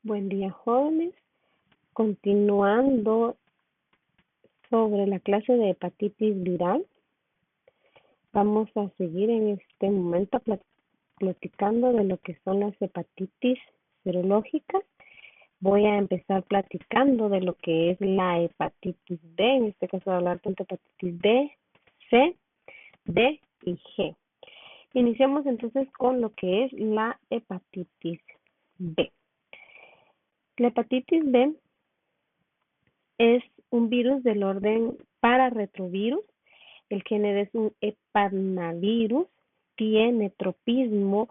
Buen día, jóvenes. Continuando sobre la clase de hepatitis viral, vamos a seguir en este momento platicando de lo que son las hepatitis serológicas. Voy a empezar platicando de lo que es la hepatitis B, en este caso voy a hablar tanto de hepatitis B, C, D y G. Iniciamos entonces con lo que es la hepatitis B. La hepatitis B es un virus del orden pararetrovirus. El género es un hepanavirus. Tiene tropismo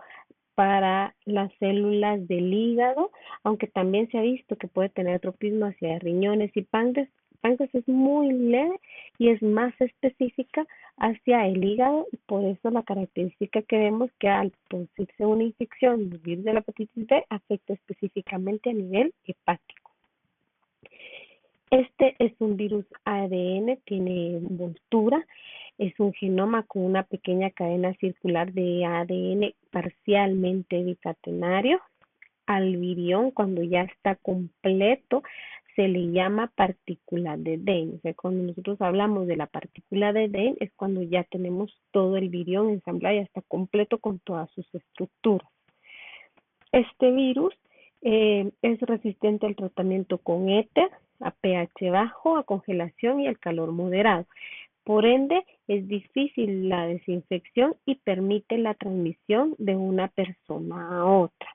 para las células del hígado, aunque también se ha visto que puede tener tropismo hacia riñones y páncreas. Páncreas es muy leve y es más específica hacia el hígado, y por eso la característica que vemos que al producirse una infección del virus de la hepatitis B afecta específicamente a nivel hepático. Este es un virus ADN, tiene envoltura, es un genoma con una pequeña cadena circular de ADN parcialmente bicatenario. Al virión, cuando ya está completo, se le llama partícula de Dehn. O sea, cuando nosotros hablamos de la partícula de Dehn, es cuando ya tenemos todo el virión ensamblado, ya está completo con todas sus estructuras. Este virus es resistente al tratamiento con éter, a pH bajo, a congelación y al calor moderado. Por ende, es difícil la desinfección y permite la transmisión de una persona a otra.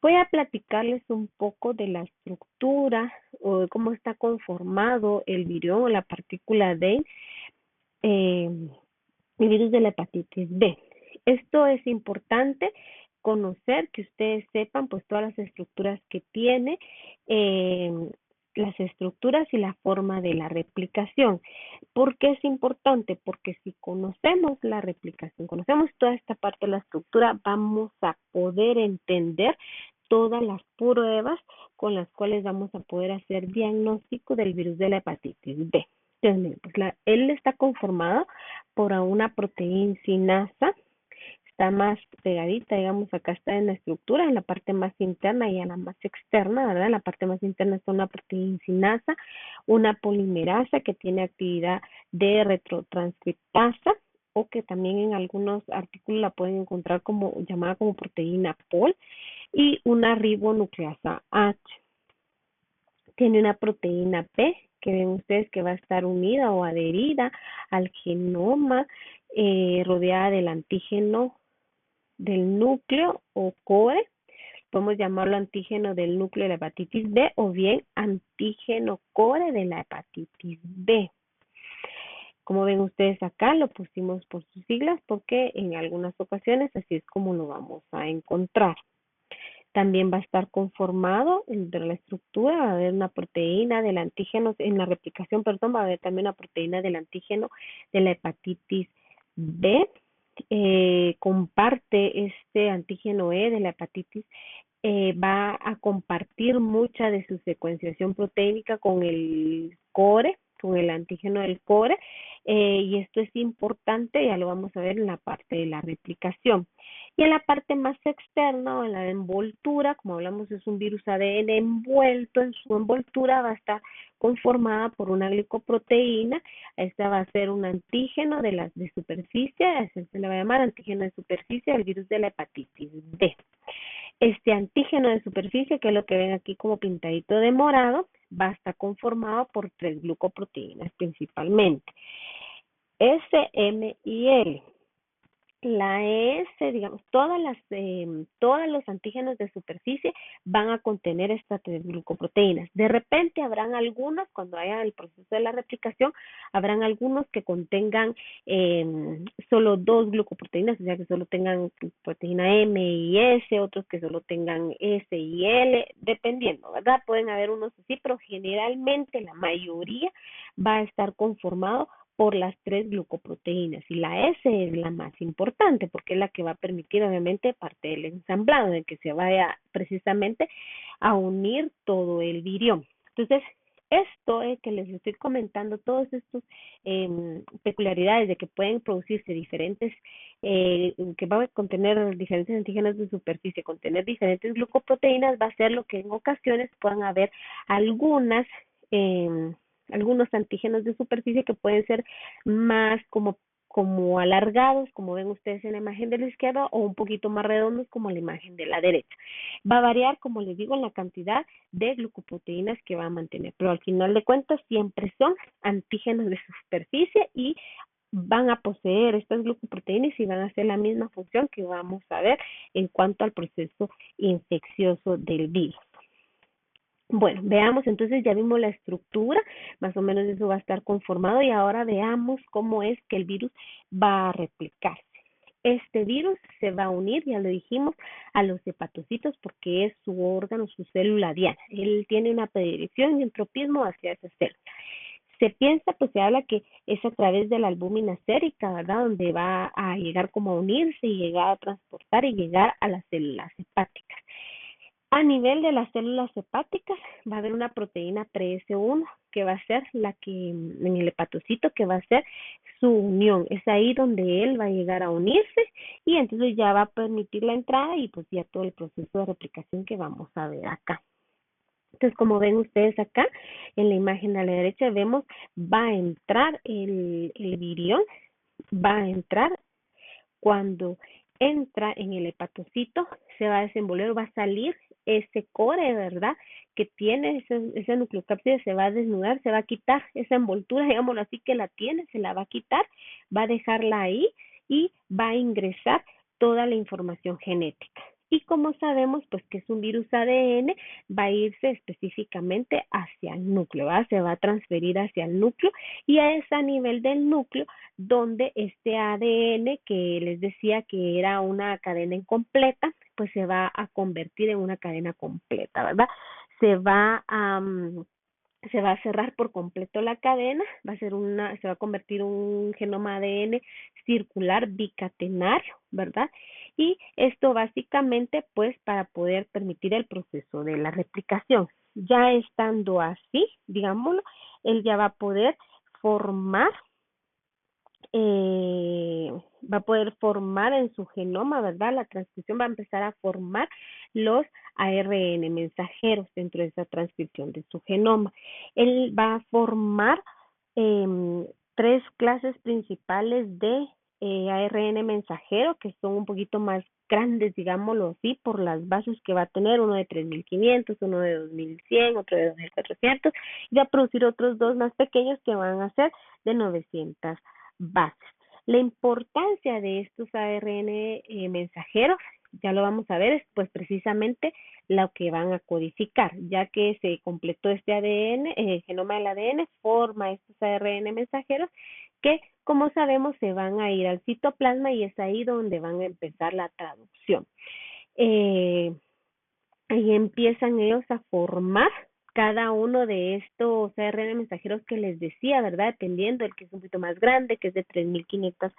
Voy a platicarles un poco de la estructura o de cómo está conformado el virión o la partícula D, el virus de la hepatitis B. Esto es importante conocer, que ustedes sepan pues todas las estructuras que tiene, las estructuras y la forma de la replicación. ¿Por qué es importante? Porque si conocemos la replicación, conocemos toda esta parte de la estructura, vamos a poder entender todas las pruebas con las cuales vamos a poder hacer diagnóstico del virus de la hepatitis B. Entonces, pues él está conformado por una proteína sinasa. Está más pegadita, digamos, acá está en la estructura, en la parte más interna y en la más externa, ¿verdad? En la parte más interna está una proteína sinasa, una polimerasa que tiene actividad de retrotranscriptasa, o que también en algunos artículos la pueden encontrar como llamada como proteína POL, y una ribonucleasa H. Tiene una proteína P, que ven ustedes que va a estar unida o adherida al genoma, rodeada del antígeno del núcleo o core. Podemos llamarlo antígeno del núcleo de la hepatitis B o bien antígeno core de la hepatitis B. Como ven ustedes acá, lo pusimos por sus siglas porque en algunas ocasiones así es como lo vamos a encontrar. También va a estar conformado entre la estructura, va a haber una proteína del antígeno, en la replicación, perdón, va a haber también una proteína del antígeno de la hepatitis B. Comparte este antígeno E de la hepatitis, va a compartir mucha de su secuenciación proteínica con el core, con el antígeno del core, y esto es importante, ya lo vamos a ver en la parte de la replicación. Y en la parte más externa, o en la envoltura, como hablamos, es un virus ADN envuelto, en su envoltura va a estar conformada por una glicoproteína. Esta va a ser un antígeno de superficie, se le va a llamar antígeno de superficie del virus de la hepatitis B. Este antígeno de superficie, que es lo que ven aquí como pintadito de morado, va a estar conformado por 3 glucoproteínas principalmente, S, M y L. La ES, digamos, todos los antígenos de superficie van a contener estas 3 glucoproteínas. De repente habrán algunos, cuando haya el proceso de la replicación, habrán algunos que contengan solo 2 glucoproteínas, o sea que solo tengan proteína M y S, otros que solo tengan S y L, dependiendo, ¿verdad? Pueden haber unos así, pero generalmente la mayoría va a estar conformado por las 3 glucoproteínas, y la S es la más importante porque es la que va a permitir obviamente parte del ensamblado, de que se vaya precisamente a unir todo el virión. Entonces, Esto que les estoy comentando, todos estos peculiaridades de que pueden producirse diferentes, que van a contener diferentes antígenos de superficie, contener diferentes glucoproteínas, va a ser lo que en ocasiones puedan haber algunas, algunos antígenos de superficie que pueden ser más como alargados, como ven ustedes en la imagen de la izquierda, o un poquito más redondos como la imagen de la derecha. Va a variar, como les digo, en la cantidad de glucoproteínas que va a mantener, pero al final de cuentas siempre son antígenos de superficie y van a poseer estas glucoproteínas y van a hacer la misma función que vamos a ver en cuanto al proceso infeccioso del virus. Bueno, veamos, entonces ya vimos la estructura, más o menos eso va a estar conformado y ahora veamos cómo es que el virus va a replicarse. Este virus se va a unir, ya lo dijimos, a los hepatocitos porque es su órgano, su célula diana. Él tiene una predilección y un tropismo hacia esa célula. Se piensa, pues se habla que es a través de la albúmina sérica, ¿verdad? Donde va a llegar como a unirse y llegar a transportar y llegar a las células hepáticas. A nivel de las células hepáticas va a haber una proteína 3S1 que va a ser la que en el hepatocito que va a ser su unión. Es ahí donde él va a llegar a unirse y entonces ya va a permitir la entrada y pues ya todo el proceso de replicación que vamos a ver acá. Entonces, como ven ustedes acá, en la imagen a la derecha vemos, va a entrar el virión, va a entrar cuando entra en el hepatocito, se va a desenvolver, va a salir ese core, ¿verdad? Que tiene esa nucleocápside, se va a desnudar, se va a quitar esa envoltura, digámoslo así, que la tiene, se la va a quitar, va a dejarla ahí y va a ingresar toda la información genética. Y como sabemos, pues que es un virus ADN, va a irse específicamente hacia el núcleo, ¿verdad? Se va a transferir hacia el núcleo y es a nivel del núcleo donde este ADN que les decía que era una cadena incompleta, pues se va a convertir en una cadena completa, ¿verdad? Se va a se va a cerrar por completo la cadena, se va a convertir en un genoma ADN circular bicatenario, ¿verdad? Y esto básicamente pues para poder permitir el proceso de la replicación. Ya estando así, digámoslo, él ya va a poder formar va a poder formar en su genoma, ¿verdad? La transcripción va a empezar a formar los ARN mensajeros dentro de esa transcripción de su genoma. Él va a formar tres clases principales de ARN mensajero que son un poquito más grandes, digámoslo así, por las bases que va a tener, uno de 3.500, uno de 2.100, otro de 2.400, y va a producir otros dos más pequeños que van a ser de 900 bases. La importancia de estos ARN mensajeros, ya lo vamos a ver, es pues precisamente lo que van a codificar, ya que se completó este ADN, el genoma del ADN forma estos ARN mensajeros que, como sabemos, se van a ir al citoplasma y es ahí donde van a empezar la traducción. Ahí empiezan ellos a formar cada uno de estos ARN mensajeros que les decía, ¿verdad? Dependiendo, el que es un poquito más grande, que es de 3.500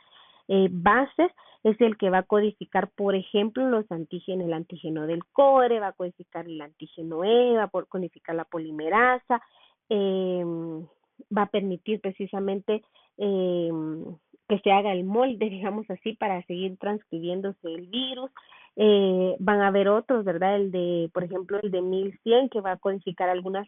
bases, es el que va a codificar, por ejemplo, los antígenos, el antígeno del core, va a codificar el antígeno E, va a codificar la polimerasa, va a permitir precisamente que se haga el molde, digamos así, para seguir transcribiéndose el virus. Van a haber otros, ¿verdad? Por ejemplo, el de 1100 que va a codificar algunas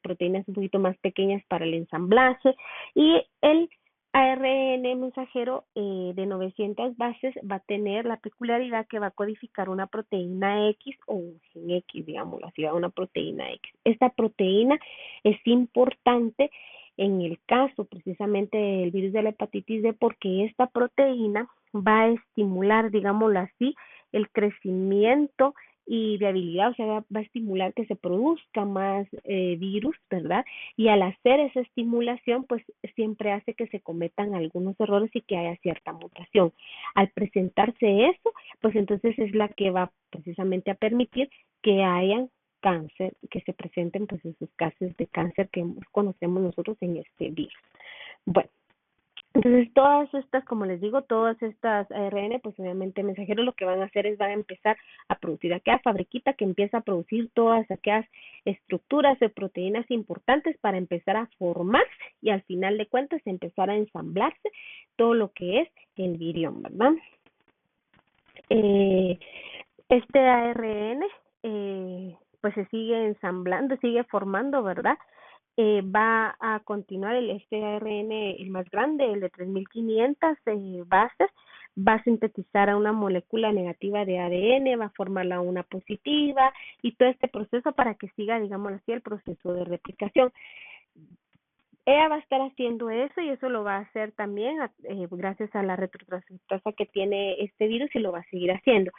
proteínas un poquito más pequeñas para el ensamblaje y el ARN mensajero de 900 bases va a tener la peculiaridad que va a codificar una proteína X o un gen X, digámoslo así, una proteína X. Esta proteína es importante en el caso precisamente del virus de la hepatitis D porque esta proteína va a estimular, digámoslo así, el crecimiento y viabilidad, o sea, va a estimular que se produzca más virus, ¿verdad? Y al hacer esa estimulación, pues siempre hace que se cometan algunos errores y que haya cierta mutación. Al presentarse eso, pues entonces es la que va precisamente a permitir que hayan cáncer, que se presenten pues esos casos de cáncer que conocemos nosotros en este virus. Bueno, Entonces, todas estas, como les digo, todas estas ARN, pues obviamente mensajeros lo que van a hacer es van a empezar a producir aquella fabriquita que empieza a producir todas aquellas estructuras de proteínas importantes para empezar a formarse y al final de cuentas empezar a ensamblarse todo lo que es el virión, ¿verdad? Eh, este ARN pues se sigue ensamblando, sigue formando, ¿verdad? Va a continuar este ARN, el más grande, el de 3500 bases, va a sintetizar a una molécula negativa de ADN, va a formarla una positiva y todo este proceso para que siga, digamos así, el proceso de replicación. Ella va a estar haciendo eso y eso lo va a hacer también gracias a la retrotranscriptasa que tiene este virus y lo va a seguir haciendo.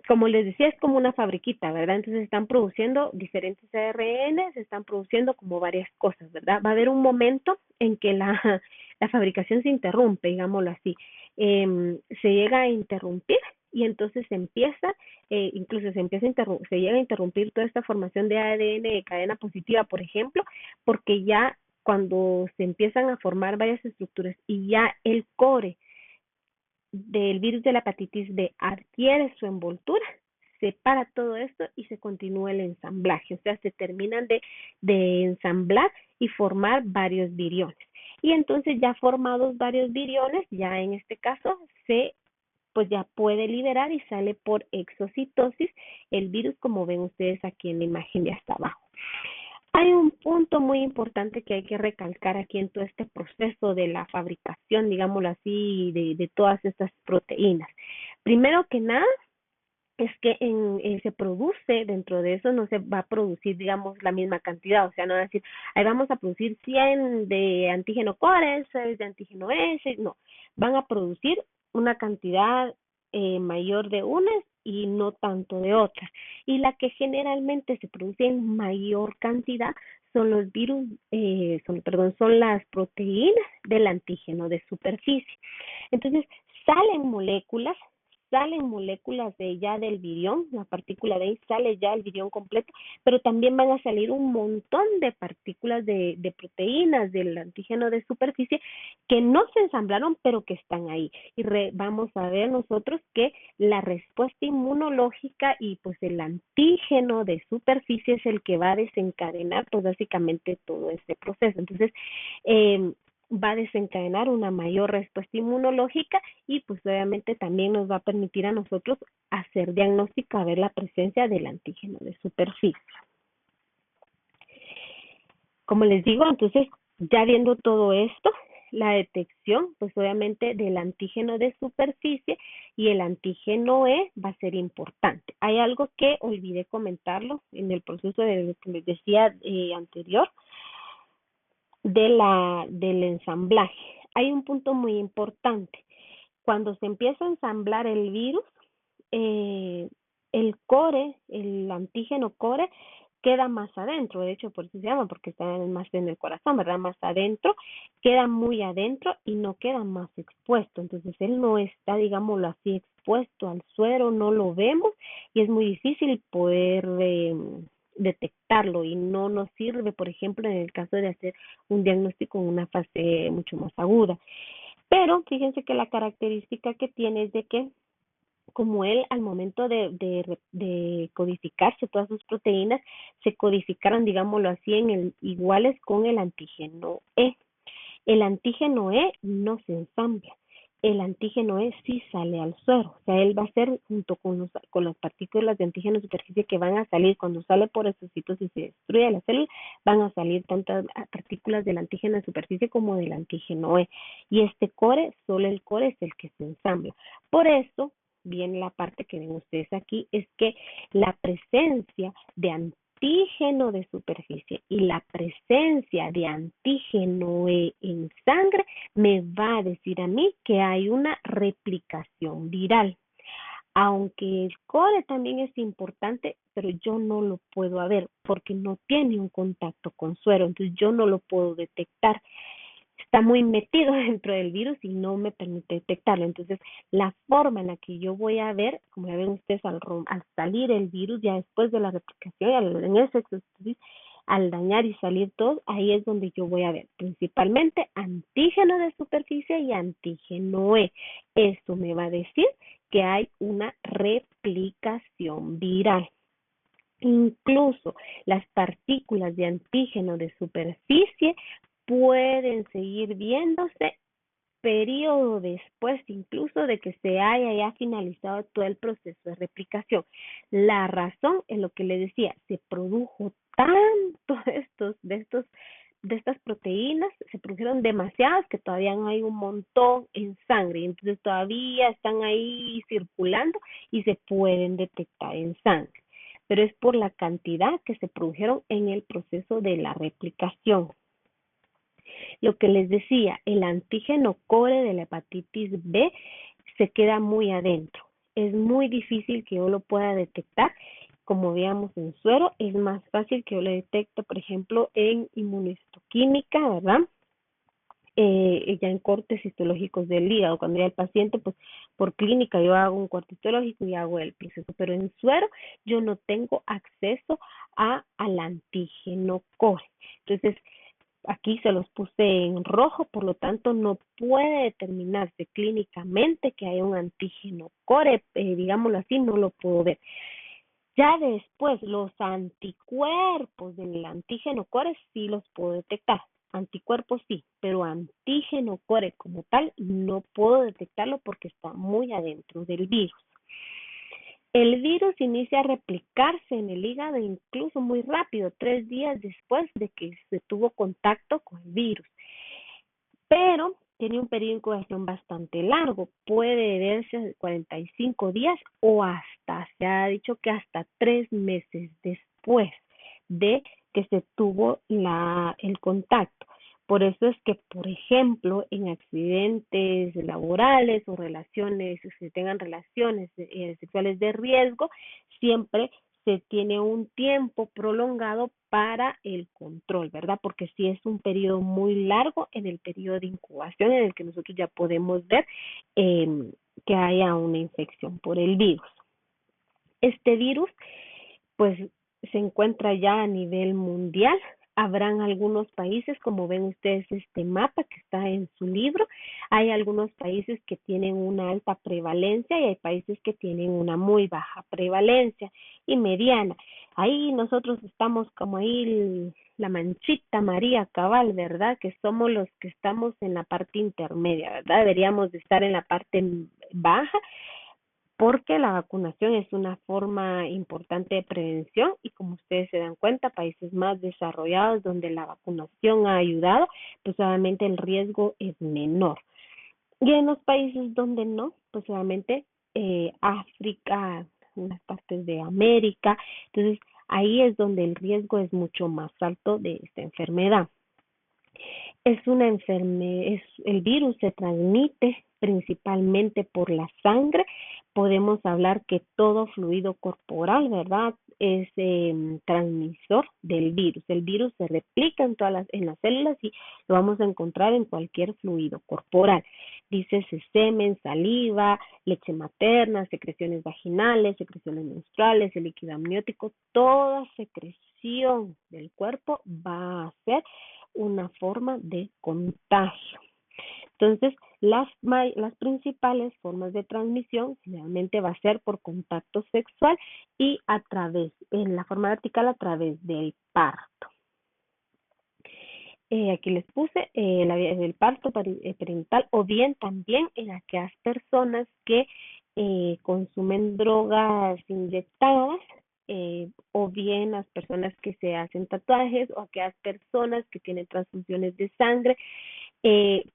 Como les decía, es como una fabriquita, ¿verdad? Entonces están produciendo diferentes ARN, se están produciendo como varias cosas, ¿verdad? Va a haber un momento en que la fabricación se interrumpe, digámoslo así. Se llega a interrumpir y entonces se empieza, incluso se llega a interrumpir toda esta formación de ADN de cadena positiva, por ejemplo, porque ya cuando se empiezan a formar varias estructuras y ya el core del virus de la hepatitis B adquiere su envoltura, se para todo esto y se continúa el ensamblaje, o sea, se terminan de ensamblar y formar varios viriones. Y entonces ya formados varios viriones, ya en este caso pues ya puede liberar y sale por exocitosis el virus, como ven ustedes aquí en la imagen de hasta abajo. Hay un punto muy importante que hay que recalcar aquí en todo este proceso de la fabricación, digámoslo así, de todas estas proteínas. Primero que nada, es que se produce dentro de eso, no se va a producir, digamos, la misma cantidad, o sea, no va a decir, ahí vamos a producir 100 de antígeno core, 6 de antígeno S, no, van a producir una cantidad mayor de unas y no tanto de otras. Y la que generalmente se produce en mayor cantidad son los virus, son las proteínas del antígeno de superficie. Entonces, salen moléculas de ya del virión, la partícula de ahí sale ya el virión completo, pero también van a salir un montón de partículas de proteínas del antígeno de superficie que no se ensamblaron, pero que están ahí. Y vamos a ver nosotros que la respuesta inmunológica y pues el antígeno de superficie es el que va a desencadenar pues básicamente todo este proceso. Entonces, va a desencadenar una mayor respuesta inmunológica y pues obviamente también nos va a permitir a nosotros hacer diagnóstico, a ver la presencia del antígeno de superficie. Como les digo, entonces ya viendo todo esto, la detección pues obviamente del antígeno de superficie y el antígeno E va a ser importante. Hay algo que olvidé comentarlo en el proceso de que les decía anterior, del ensamblaje. Hay un punto muy importante. Cuando se empieza a ensamblar el virus, eh, el core, el antígeno core, queda más adentro. De hecho, por eso se llama, porque está más en el corazón, ¿verdad? Más adentro, queda muy adentro y no queda más expuesto. Entonces, él no está, digámoslo así, expuesto al suero, no lo vemos y es muy difícil poder detectarlo y no nos sirve, por ejemplo, en el caso de hacer un diagnóstico en una fase mucho más aguda. Pero fíjense que la característica que tiene es de que como él al momento de codificarse todas sus proteínas, se codificaron, digámoslo así, iguales con el antígeno E. El antígeno E no se ensambla. El antígeno E sí sale al suero. O sea, él va a ser junto con las partículas de antígeno de superficie que van a salir cuando sale por exocitosis y se destruye la célula, van a salir tantas partículas del antígeno de superficie como del antígeno E. Y este core, solo el core es el que se ensambla. Por eso, viene la parte que ven ustedes aquí, es que la presencia de antígeno de superficie y la presencia de antígeno en sangre me va a decir a mí que hay una replicación viral. Aunque el core también es importante, pero yo no lo puedo ver porque no tiene un contacto con suero, entonces yo no lo puedo detectar. Está muy metido dentro del virus y no me permite detectarlo. Entonces, la forma en la que yo voy a ver, como ya ven ustedes, al salir el virus, ya después de la replicación, en ese al dañar y salir todos, ahí es donde yo voy a ver principalmente antígeno de superficie y antígeno E. Esto me va a decir que hay una replicación viral. Incluso las partículas de antígeno de superficie pueden seguir viéndose periodo después incluso de que se haya ya finalizado todo el proceso de replicación. La razón es lo que le decía, se produjo tanto de estas proteínas, se produjeron demasiadas que todavía no hay un montón en sangre, y entonces todavía están ahí circulando y se pueden detectar en sangre, pero es por la cantidad que se produjeron en el proceso de la replicación. Lo que les decía, el antígeno core de la hepatitis B se queda muy adentro. Es muy difícil que yo lo pueda detectar. Como veamos en suero, es más fácil que yo lo detecte, por ejemplo, en inmunohistoquímica, ¿verdad? Ya en cortes histológicos del hígado, cuando ya el paciente, pues por clínica yo hago un corte histológico y hago el proceso, pero en suero yo no tengo acceso al antígeno core. Entonces, aquí se los puse en rojo, por lo tanto no puede determinarse clínicamente que hay un antígeno core, digámoslo así, no lo puedo ver. Ya después, los anticuerpos del antígeno core sí los puedo detectar. Anticuerpos sí, pero antígeno core como tal no puedo detectarlo porque está muy adentro del virus. El virus inicia a replicarse en el hígado incluso muy rápido, 3 días después de que se tuvo contacto con el virus. Pero tiene un periodo de incubación bastante largo, puede verse 45 días o hasta, se ha dicho que hasta 3 meses después de que se tuvo el contacto. Por eso es que, por ejemplo, en accidentes laborales o relaciones, si se tengan relaciones sexuales de riesgo, siempre se tiene un tiempo prolongado para el control, ¿verdad? Porque si es un periodo muy largo en el periodo de incubación en el que nosotros ya podemos ver eh, que haya una infección por el virus. Este virus pues se encuentra ya a nivel mundial. Habrán algunos países, como ven ustedes este mapa que está en su libro, hay algunos países que tienen una alta prevalencia y hay países que tienen una muy baja prevalencia y mediana. Ahí nosotros estamos como ahí la manchita María cabal, ¿verdad? Que somos los que estamos en la parte intermedia, ¿verdad? Deberíamos de estar en la parte baja porque la vacunación es una forma importante de prevención y como ustedes se dan cuenta, países más desarrollados donde la vacunación ha ayudado, pues obviamente el riesgo es menor. Y en los países donde no, pues obviamente África, unas partes de América, entonces ahí es donde el riesgo es mucho más alto de esta enfermedad. Es una enfermedad, el virus se transmite principalmente por la sangre. Podemos hablar que todo fluido corporal, ¿verdad? Es transmisor del virus. El virus se replica en las células y lo vamos a encontrar en cualquier fluido corporal. Dícese semen, saliva, leche materna, secreciones vaginales, secreciones menstruales, el líquido amniótico, toda secreción del cuerpo va a ser una forma de contagio. Entonces, las principales formas de transmisión generalmente va a ser por contacto sexual y en la forma vertical a través del parto. Aquí les puse la vía del parto perinatal o bien también en aquellas personas que consumen drogas inyectadas o bien las personas que se hacen tatuajes o aquellas personas que tienen transfusiones de sangre,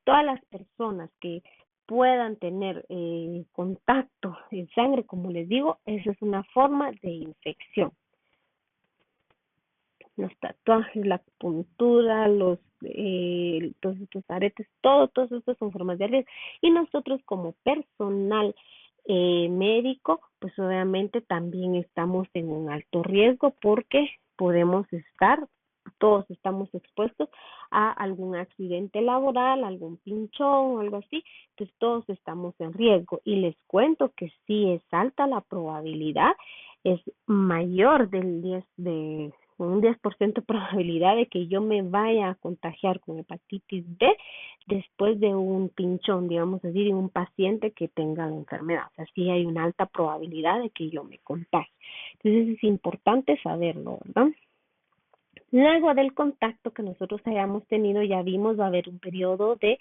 todas las personas que puedan tener contacto en sangre, como les digo, esa es una forma de infección. Los tatuajes, la acupuntura, todos estos aretes, todos estos son formas de riesgo. Y nosotros como personal médico, pues obviamente también estamos en un alto riesgo porque todos estamos expuestos a algún accidente laboral, algún pinchón o algo así, entonces todos estamos en riesgo. Y les cuento que sí es alta la probabilidad, es mayor del 10 con un 10% de probabilidad de que yo me vaya a contagiar con hepatitis B después de un pinchón, digamos así, de un paciente que tenga la enfermedad. O sea, sí hay una alta probabilidad de que yo me contagie. Entonces es importante saberlo, ¿verdad? Luego del contacto que nosotros hayamos tenido, ya vimos, va a haber un periodo de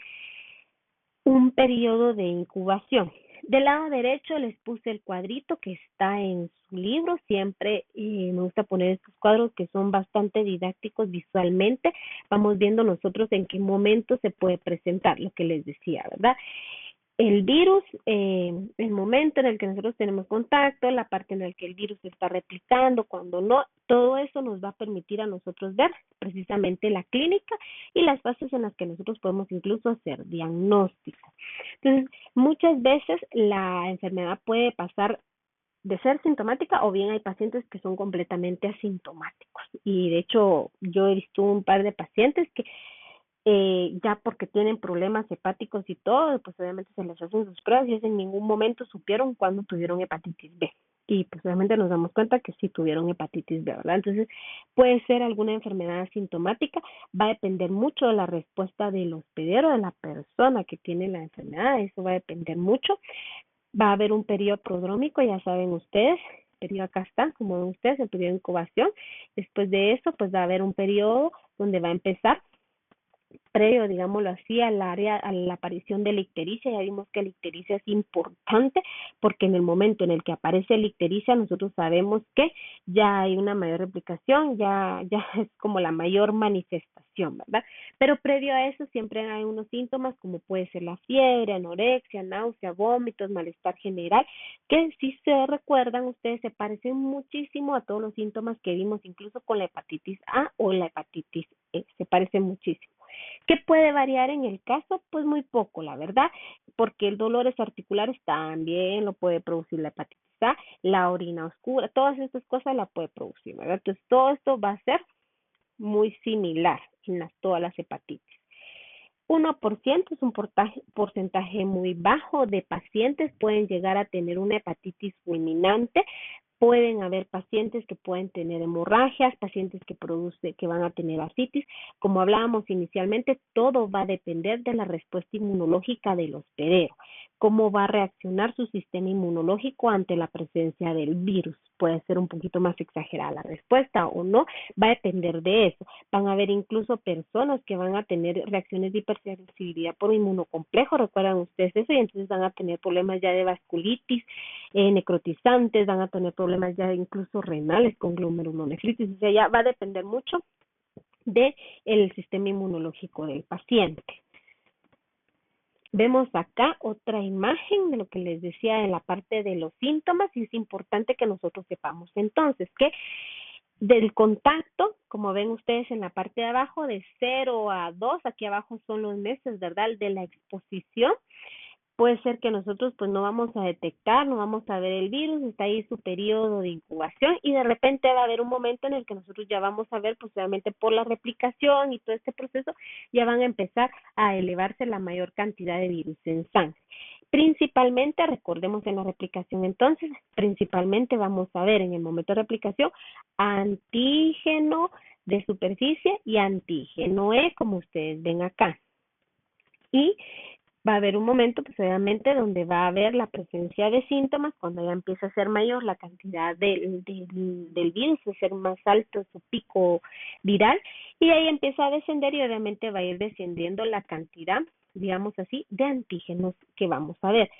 incubación. Del lado derecho les puse el cuadrito que está en su libro. Siempre me gusta poner estos cuadros que son bastante didácticos visualmente. Vamos viendo nosotros en qué momento se puede presentar, lo que les decía, ¿verdad? El virus, el momento en el que nosotros tenemos contacto, la parte en la que el virus se está replicando, cuando no, todo eso nos va a permitir a nosotros ver precisamente la clínica y las fases en las que nosotros podemos incluso hacer diagnóstico. Entonces, muchas veces la enfermedad puede pasar de ser sintomática o bien hay pacientes que son completamente asintomáticos. Y de hecho, yo he visto un par de pacientes que ya porque tienen problemas hepáticos y todo, pues obviamente se les hacen sus pruebas y en ningún momento supieron cuándo tuvieron hepatitis B. Y pues obviamente nos damos cuenta que sí tuvieron hepatitis B, ¿verdad? Entonces puede ser alguna enfermedad asintomática, va a depender mucho de la respuesta del hospedero, de la persona que tiene la enfermedad, eso va a depender mucho. Va a haber un periodo prodrómico, ya saben ustedes, periodo acá está, como ven ustedes, el periodo de incubación. Después de eso, pues va a haber un periodo donde va a empezar previo, digámoslo así, al área, a la aparición de la ictericia. Ya vimos que la ictericia es importante porque en el momento en el que aparece la ictericia nosotros sabemos que ya hay una mayor replicación, ya es como la mayor manifestación, ¿verdad? Pero previo a eso siempre hay unos síntomas como puede ser la fiebre, anorexia, náusea, vómitos, malestar general, que si se recuerdan ustedes se parecen muchísimo a todos los síntomas que vimos incluso con la hepatitis A o la hepatitis E, se parecen muchísimo. ¿Qué puede variar en el caso? Pues muy poco, la verdad, porque el dolores articulares también lo puede producir la hepatitis A, la orina oscura, todas estas cosas la puede producir, ¿verdad? Entonces, todo esto va a ser muy similar en todas las hepatitis. 1% es un porcentaje muy bajo de pacientes pueden llegar a tener una hepatitis fulminante. Pueden haber pacientes que pueden tener hemorragias, pacientes que van a tener ascitis. Como hablábamos inicialmente, todo va a depender de la respuesta inmunológica del hospedero. Cómo va a reaccionar su sistema inmunológico ante la presencia del virus. Puede ser un poquito más exagerada la respuesta o no, va a depender de eso. Van a haber incluso personas que van a tener reacciones de hipersensibilidad por inmunocomplejo, recuerdan ustedes eso, y entonces van a tener problemas ya de vasculitis, necrotizantes, van a tener problemas ya incluso renales con glomerulonefritis, o sea, ya va a depender mucho del sistema inmunológico del paciente. Vemos acá otra imagen de lo que les decía en la parte de los síntomas y es importante que nosotros sepamos entonces que del contacto, como ven ustedes en la parte de abajo, de 0 a 2, aquí abajo son los meses, ¿verdad? De la exposición. Puede ser que nosotros pues no vamos a detectar, no vamos a ver el virus, está ahí su periodo de incubación y de repente va a haber un momento en el que nosotros ya vamos a ver, pues obviamente por la replicación y todo este proceso, ya van a empezar a elevarse la mayor cantidad de virus en sangre. Principalmente, recordemos en la replicación entonces, principalmente vamos a ver en el momento de replicación antígeno de superficie y antígeno E, como ustedes ven acá. Y va a haber un momento, pues obviamente, donde va a haber la presencia de síntomas, cuando ya empieza a ser mayor la cantidad del virus, a ser más alto su pico viral, y ahí empieza a descender y obviamente va a ir descendiendo la cantidad, digamos así, de antígenos que vamos a ver.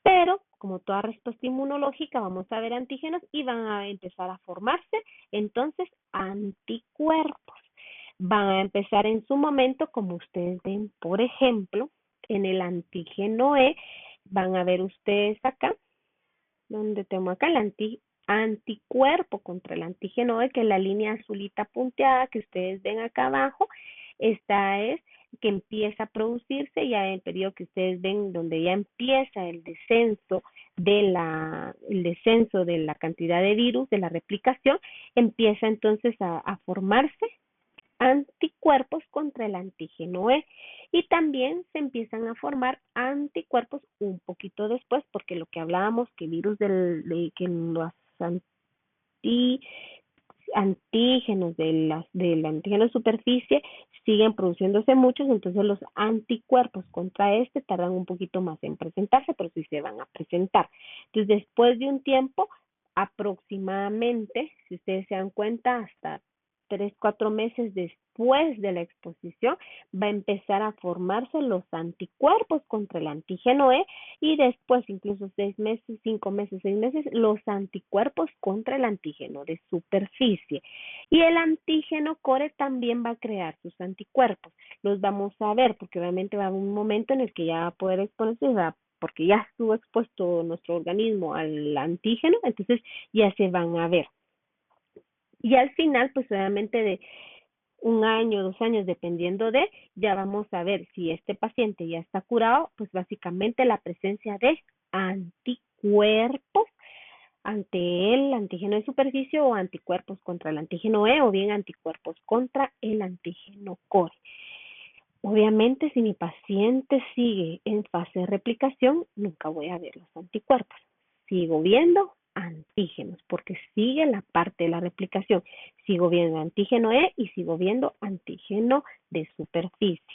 Pero, como toda respuesta inmunológica, vamos a ver antígenos y van a empezar a formarse, entonces, anticuerpos. Van a empezar en su momento, como ustedes ven, por ejemplo, en el antígeno E, van a ver ustedes acá, donde tengo acá el anticuerpo contra el antígeno E, que es la línea azulita punteada que ustedes ven acá abajo. Esta es que empieza a producirse ya en el periodo que ustedes ven donde ya empieza el descenso de la cantidad de virus, de la replicación, empieza entonces a formarse anticuerpos contra el antígeno E y también se empiezan a formar anticuerpos un poquito después porque lo que hablábamos que virus que los antígenos del antígeno de superficie siguen produciéndose muchos, entonces los anticuerpos contra este tardan un poquito más en presentarse, pero sí se van a presentar. Entonces, después de un tiempo, aproximadamente, si ustedes se dan cuenta, hasta 3, 4 meses después de la exposición, va a empezar a formarse los anticuerpos contra el antígeno E y después, incluso 6 meses, 5 meses, 6 meses, los anticuerpos contra el antígeno de superficie. Y el antígeno core también va a crear sus anticuerpos. Los vamos a ver porque obviamente va a haber un momento en el que ya va a poder exponerse, porque ya estuvo expuesto nuestro organismo al antígeno, entonces ya se van a ver. Y al final, pues obviamente de 1 año, 2 años, dependiendo de, ya vamos a ver si este paciente ya está curado, pues básicamente la presencia de anticuerpos ante el antígeno de superficie o anticuerpos contra el antígeno E o bien anticuerpos contra el antígeno core. Obviamente, si mi paciente sigue en fase de replicación, nunca voy a ver los anticuerpos. Sigo viendo antígenos, porque sigue la parte de la replicación. Sigo viendo antígeno E y sigo viendo antígeno de superficie.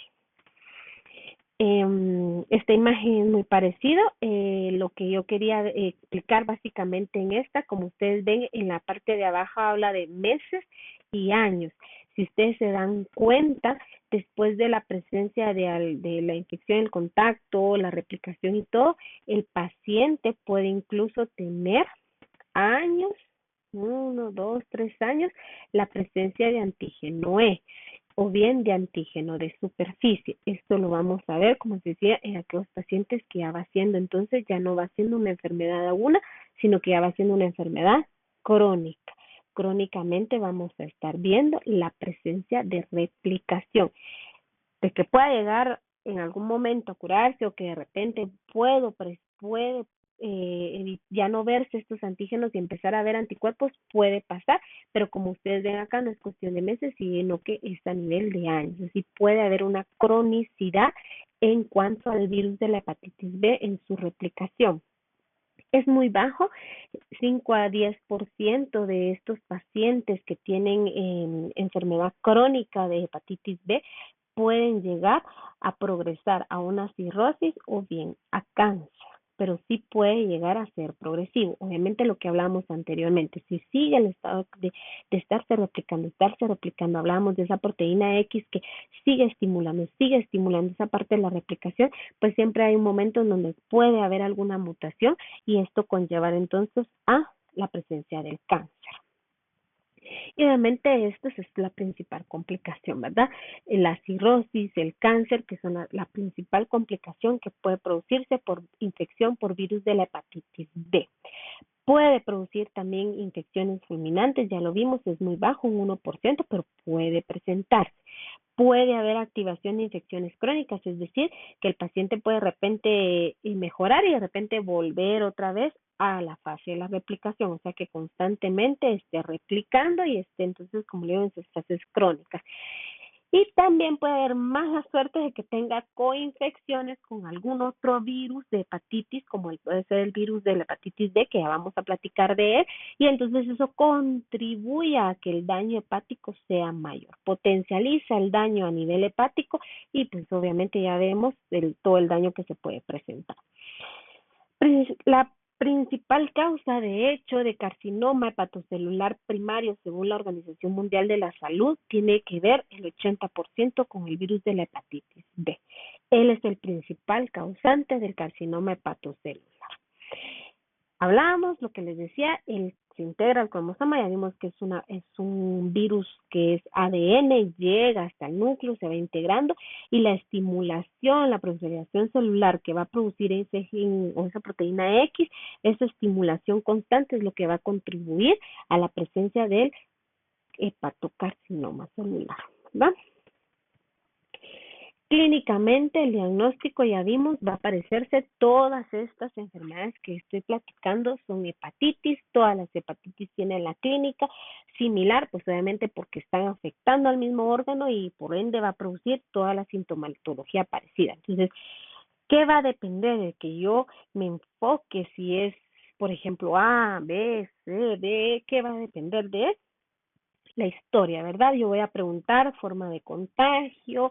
Esta imagen es muy parecida. Lo que yo quería explicar básicamente en esta, como ustedes ven, en la parte de abajo habla de meses y años. Si ustedes se dan cuenta, después de la presencia de la infección, el contacto, la replicación y todo, el paciente puede incluso tener años, 1, 2, 3 años, la presencia de antígeno E o bien de antígeno de superficie. Esto lo vamos a ver, como se decía, en aquellos pacientes que ya va siendo, entonces ya no va siendo una enfermedad aguda, sino que ya va siendo una enfermedad crónica. Crónicamente vamos a estar viendo la presencia de replicación, de que pueda llegar en algún momento a curarse o que de repente puede ya no verse estos antígenos y empezar a ver anticuerpos, puede pasar, pero como ustedes ven acá, no es cuestión de meses, sino que es a nivel de años. Así puede haber una cronicidad en cuanto al virus de la hepatitis B en su replicación. Es muy bajo, 5 a 10% de estos pacientes que tienen enfermedad crónica de hepatitis B pueden llegar a progresar a una cirrosis o bien a cáncer, pero sí puede llegar a ser progresivo. Obviamente lo que hablamos anteriormente, si sigue el estado de estarse replicando, hablábamos de esa proteína X que sigue estimulando esa parte de la replicación, pues siempre hay un momento en donde puede haber alguna mutación y esto conllevar entonces a la presencia del cáncer. Y obviamente esta es la principal complicación, ¿verdad? La cirrosis, el cáncer, que son la principal complicación que puede producirse por infección por virus de la hepatitis B. Puede producir también infecciones fulminantes, ya lo vimos, es muy bajo, un 1%, pero puede presentarse. Puede haber activación de infecciones crónicas, es decir, que el paciente puede de repente mejorar y de repente volver otra vez a la fase de la replicación, o sea que constantemente esté replicando y esté entonces, como le digo, en sus fases crónicas. Y también puede haber más la suerte de que tenga coinfecciones con algún otro virus de hepatitis, como puede ser el virus de la hepatitis D, que ya vamos a platicar de él, y entonces eso contribuye a que el daño hepático sea mayor, potencializa el daño a nivel hepático y pues obviamente ya vemos todo el daño que se puede presentar. La principal causa, de hecho, de carcinoma hepatocelular primario, según la Organización Mundial de la Salud, tiene que ver el 80% con el virus de la hepatitis B. Él es el principal causante del carcinoma hepatocelular. Hablábamos, lo que les decía, se integra al cromosoma, ya vimos que es un virus que es ADN, llega hasta el núcleo, se va integrando y la estimulación, la proliferación celular que va a producir ese gen o esa proteína X, esa estimulación constante es lo que va a contribuir a la presencia del hepatocarcinoma celular, ¿verdad? Clínicamente, el diagnóstico, ya vimos, va a aparecerse todas estas enfermedades que estoy platicando, son hepatitis, todas las hepatitis tienen la clínica similar, pues obviamente porque están afectando al mismo órgano y por ende va a producir toda la sintomatología parecida. Entonces, ¿qué va a depender de que yo me enfoque si es, por ejemplo, A, B, C, D? ¿Qué va a depender de eso? la historia, ¿verdad? Yo voy a preguntar forma de contagio,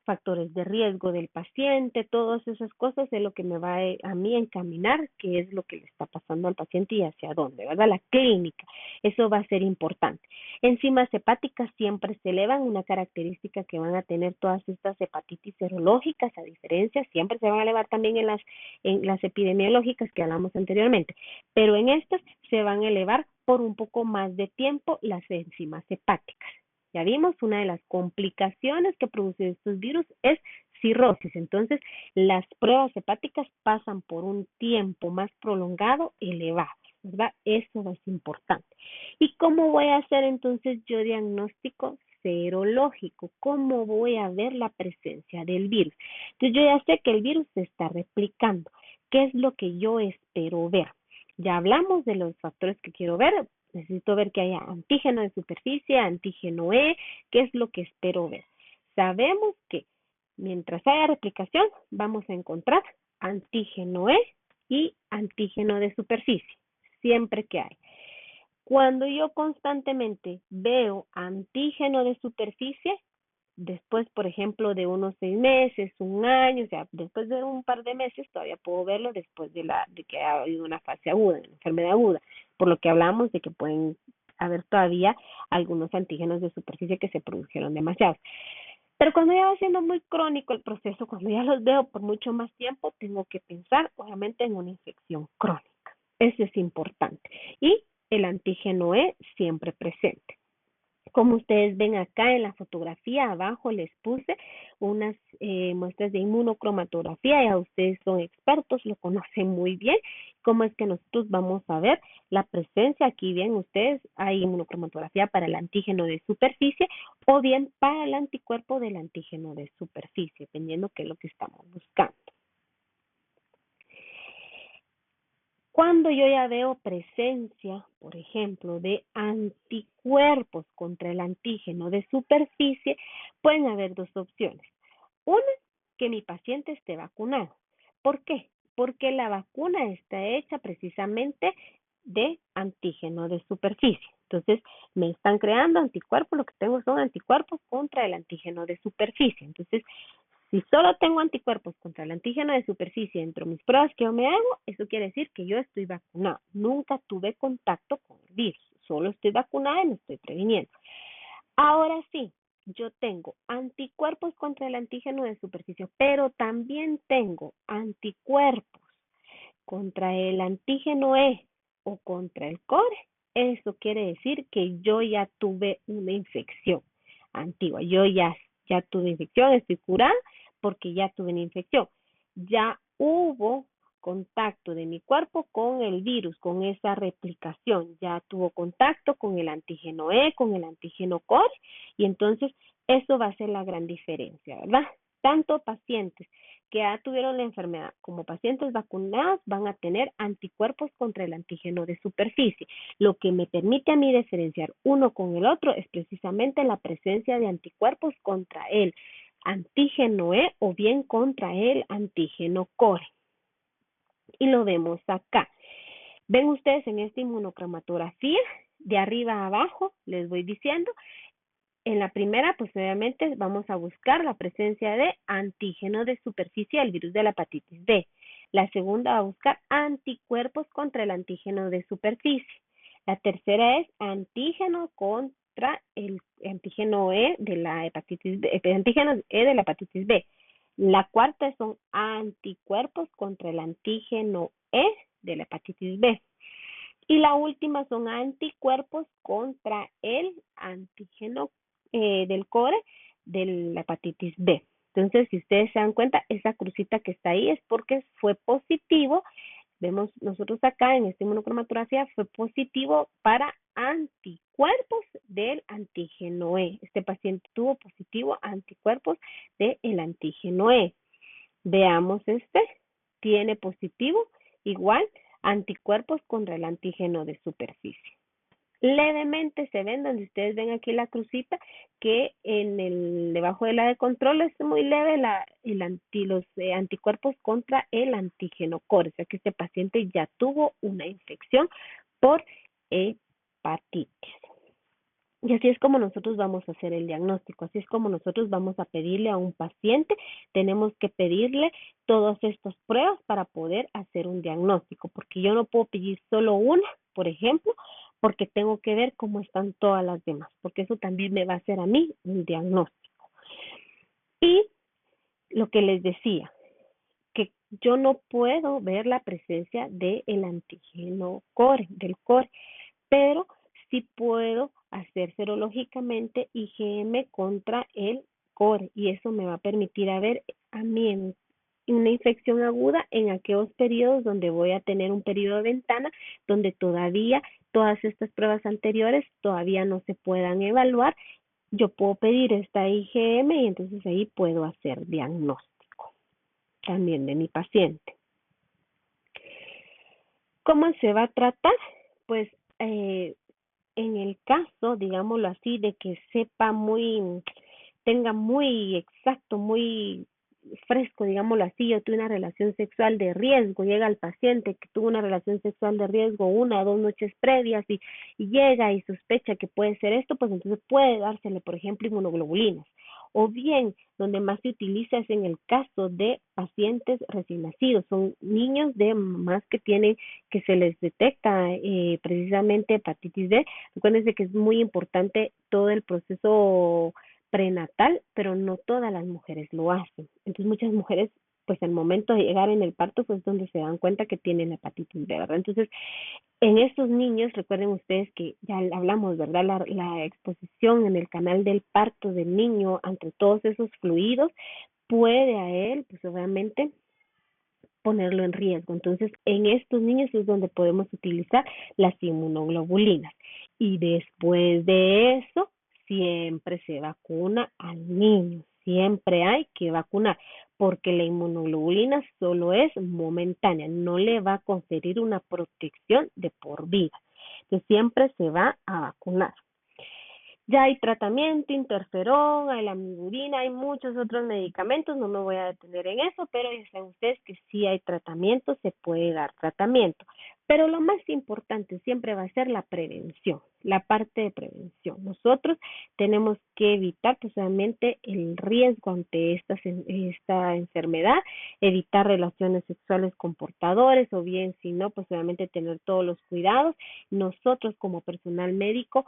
factores de riesgo del paciente, todas esas cosas es lo que me va a mí a encaminar qué es lo que le está pasando al paciente y hacia dónde, ¿verdad? La clínica, eso va a ser importante. Enzimas hepáticas siempre se elevan, una característica que van a tener todas estas hepatitis serológicas, a diferencia, siempre se van a elevar también en las epidemiológicas que hablamos anteriormente, pero en estas se van a elevar por un poco más de tiempo las enzimas hepáticas. Ya vimos, una de las complicaciones que producen estos virus es cirrosis. Entonces, las pruebas hepáticas pasan por un tiempo más prolongado elevado, ¿verdad? Eso es importante. ¿Y cómo voy a hacer entonces yo diagnóstico serológico? ¿Cómo voy a ver la presencia del virus? Entonces, yo ya sé que el virus se está replicando. ¿Qué es lo que yo espero ver? Ya hablamos de los factores que quiero ver. Necesito ver que haya antígeno de superficie, antígeno E, ¿qué es lo que espero ver? Sabemos que mientras haya replicación, vamos a encontrar antígeno E y antígeno de superficie, siempre que hay. Cuando yo constantemente veo antígeno de superficie, después, por ejemplo, de unos 6 meses, un año, o sea, después de un par de meses, todavía puedo verlo después de que ha habido una fase aguda, una enfermedad aguda, por lo que hablamos de que pueden haber todavía algunos antígenos de superficie que se produjeron demasiados. Pero cuando ya va siendo muy crónico el proceso, cuando ya los veo por mucho más tiempo, tengo que pensar, obviamente, en una infección crónica. Eso es importante. Y el antígeno E siempre presente. Como ustedes ven acá en la fotografía, abajo les puse unas muestras de inmunocromatografía. Ya ustedes son expertos, lo conocen muy bien. Cómo es que nosotros vamos a ver la presencia. Aquí bien ustedes, hay inmunocromatografía para el antígeno de superficie o bien para el anticuerpo del antígeno de superficie, dependiendo qué es lo que estamos buscando. Cuando yo ya veo presencia, por ejemplo, de anticuerpos contra el antígeno de superficie, pueden haber dos opciones. Una, que mi paciente esté vacunado. ¿Por qué? Porque la vacuna está hecha precisamente de antígeno de superficie. Entonces, me están creando anticuerpos, lo que tengo son anticuerpos contra el antígeno de superficie. Entonces, si solo tengo anticuerpos contra el antígeno de superficie dentro de mis pruebas que yo me hago, eso quiere decir que yo estoy vacunado. Nunca tuve contacto con el virus. Solo estoy vacunada y me estoy previniendo. Ahora sí, yo tengo anticuerpos contra el antígeno de superficie, pero también tengo anticuerpos contra el antígeno E o contra el core. Eso quiere decir que yo ya tuve una infección antigua. Yo ya tuve infección, estoy curada porque ya tuve una infección. Ya hubo contacto de mi cuerpo con el virus, con esa replicación. Ya tuvo contacto con el antígeno E, con el antígeno core, y entonces eso va a ser la gran diferencia, ¿verdad? Tanto pacientes que ya tuvieron la enfermedad como pacientes vacunados van a tener anticuerpos contra el antígeno de superficie. Lo que me permite a mí diferenciar uno con el otro es precisamente la presencia de anticuerpos contra el antígeno E o bien contra el antígeno core. Y lo vemos acá. Ven ustedes en esta inmunocromatografía, de arriba a abajo, les voy diciendo. En la primera, pues obviamente vamos a buscar la presencia de antígeno de superficie del virus de la hepatitis B. La segunda va a buscar anticuerpos contra el antígeno de superficie. La tercera es antígeno contra el antígeno E de la hepatitis B, antígeno E de la hepatitis B. La cuarta son anticuerpos contra el antígeno E de la hepatitis B. Y la última son anticuerpos contra el antígeno del core de la hepatitis B. Entonces, si ustedes se dan cuenta, esa crucita que está ahí es porque fue positivo. Vemos nosotros acá en esta inmunocromatografía, fue positivo para anticuerpos del antígeno E. Este paciente tuvo positivo anticuerpos del antígeno E. Veamos tiene positivo igual anticuerpos contra el antígeno de superficie. Levemente se ven, donde ustedes ven aquí la crucita, que debajo de la de control es muy leve los anticuerpos contra el antígeno core, o sea que este paciente ya tuvo una infección por hepatitis. Y así es como nosotros vamos a hacer el diagnóstico, así es como nosotros vamos a pedirle a un paciente, tenemos que pedirle todas estas pruebas para poder hacer un diagnóstico, porque yo no puedo pedir solo una, por ejemplo, porque tengo que ver cómo están todas las demás, porque eso también me va a hacer a mí un diagnóstico. Y lo que les decía, que yo no puedo ver la presencia del antígeno core, del core, pero sí puedo hacer serológicamente IgM contra el core y eso me va a permitir a ver a mí en una infección aguda en aquellos periodos donde voy a tener un periodo de ventana donde todavía todas estas pruebas anteriores todavía no se puedan evaluar. Yo puedo pedir esta IgM y entonces ahí puedo hacer diagnóstico también de mi paciente. ¿Cómo se va a tratar? Pues en el caso, digámoslo así, de que tenga muy exacto, muy fresco, digámoslo así, yo tuve una relación sexual de riesgo, llega el paciente que tuvo una relación sexual de riesgo 1 o 2 noches previas y llega y sospecha que puede ser esto, pues entonces puede dársele, por ejemplo, inmunoglobulinas. O bien, donde más se utiliza es en el caso de pacientes recién nacidos, son niños de mamás que se les detecta precisamente hepatitis B. Recuérdense que es muy importante todo el proceso prenatal, pero no todas las mujeres lo hacen. Entonces muchas mujeres, pues al momento de llegar en el parto, pues donde se dan cuenta que tienen hepatitis B, ¿verdad? Entonces, en estos niños, recuerden ustedes que ya hablamos, ¿verdad? La exposición en el canal del parto del niño ante todos esos fluidos puede a él, pues obviamente, ponerlo en riesgo. Entonces, en estos niños es donde podemos utilizar las inmunoglobulinas. Y después de eso, siempre se vacuna al niño. Siempre hay que vacunar, porque la inmunoglobulina solo es momentánea, no le va a conferir una protección de por vida. Entonces, siempre se va a vacunar. Ya hay tratamiento, interferón, hay la amigurina, hay muchos otros medicamentos, no me voy a detener en eso, pero ya saben ustedes que sí hay tratamiento, se puede dar tratamiento. Pero lo más importante siempre va a ser la prevención, la parte de prevención. Nosotros tenemos que evitar precisamente el riesgo ante esta enfermedad, evitar relaciones sexuales con portadores o bien si no, pues obviamente tener todos los cuidados. Nosotros como personal médico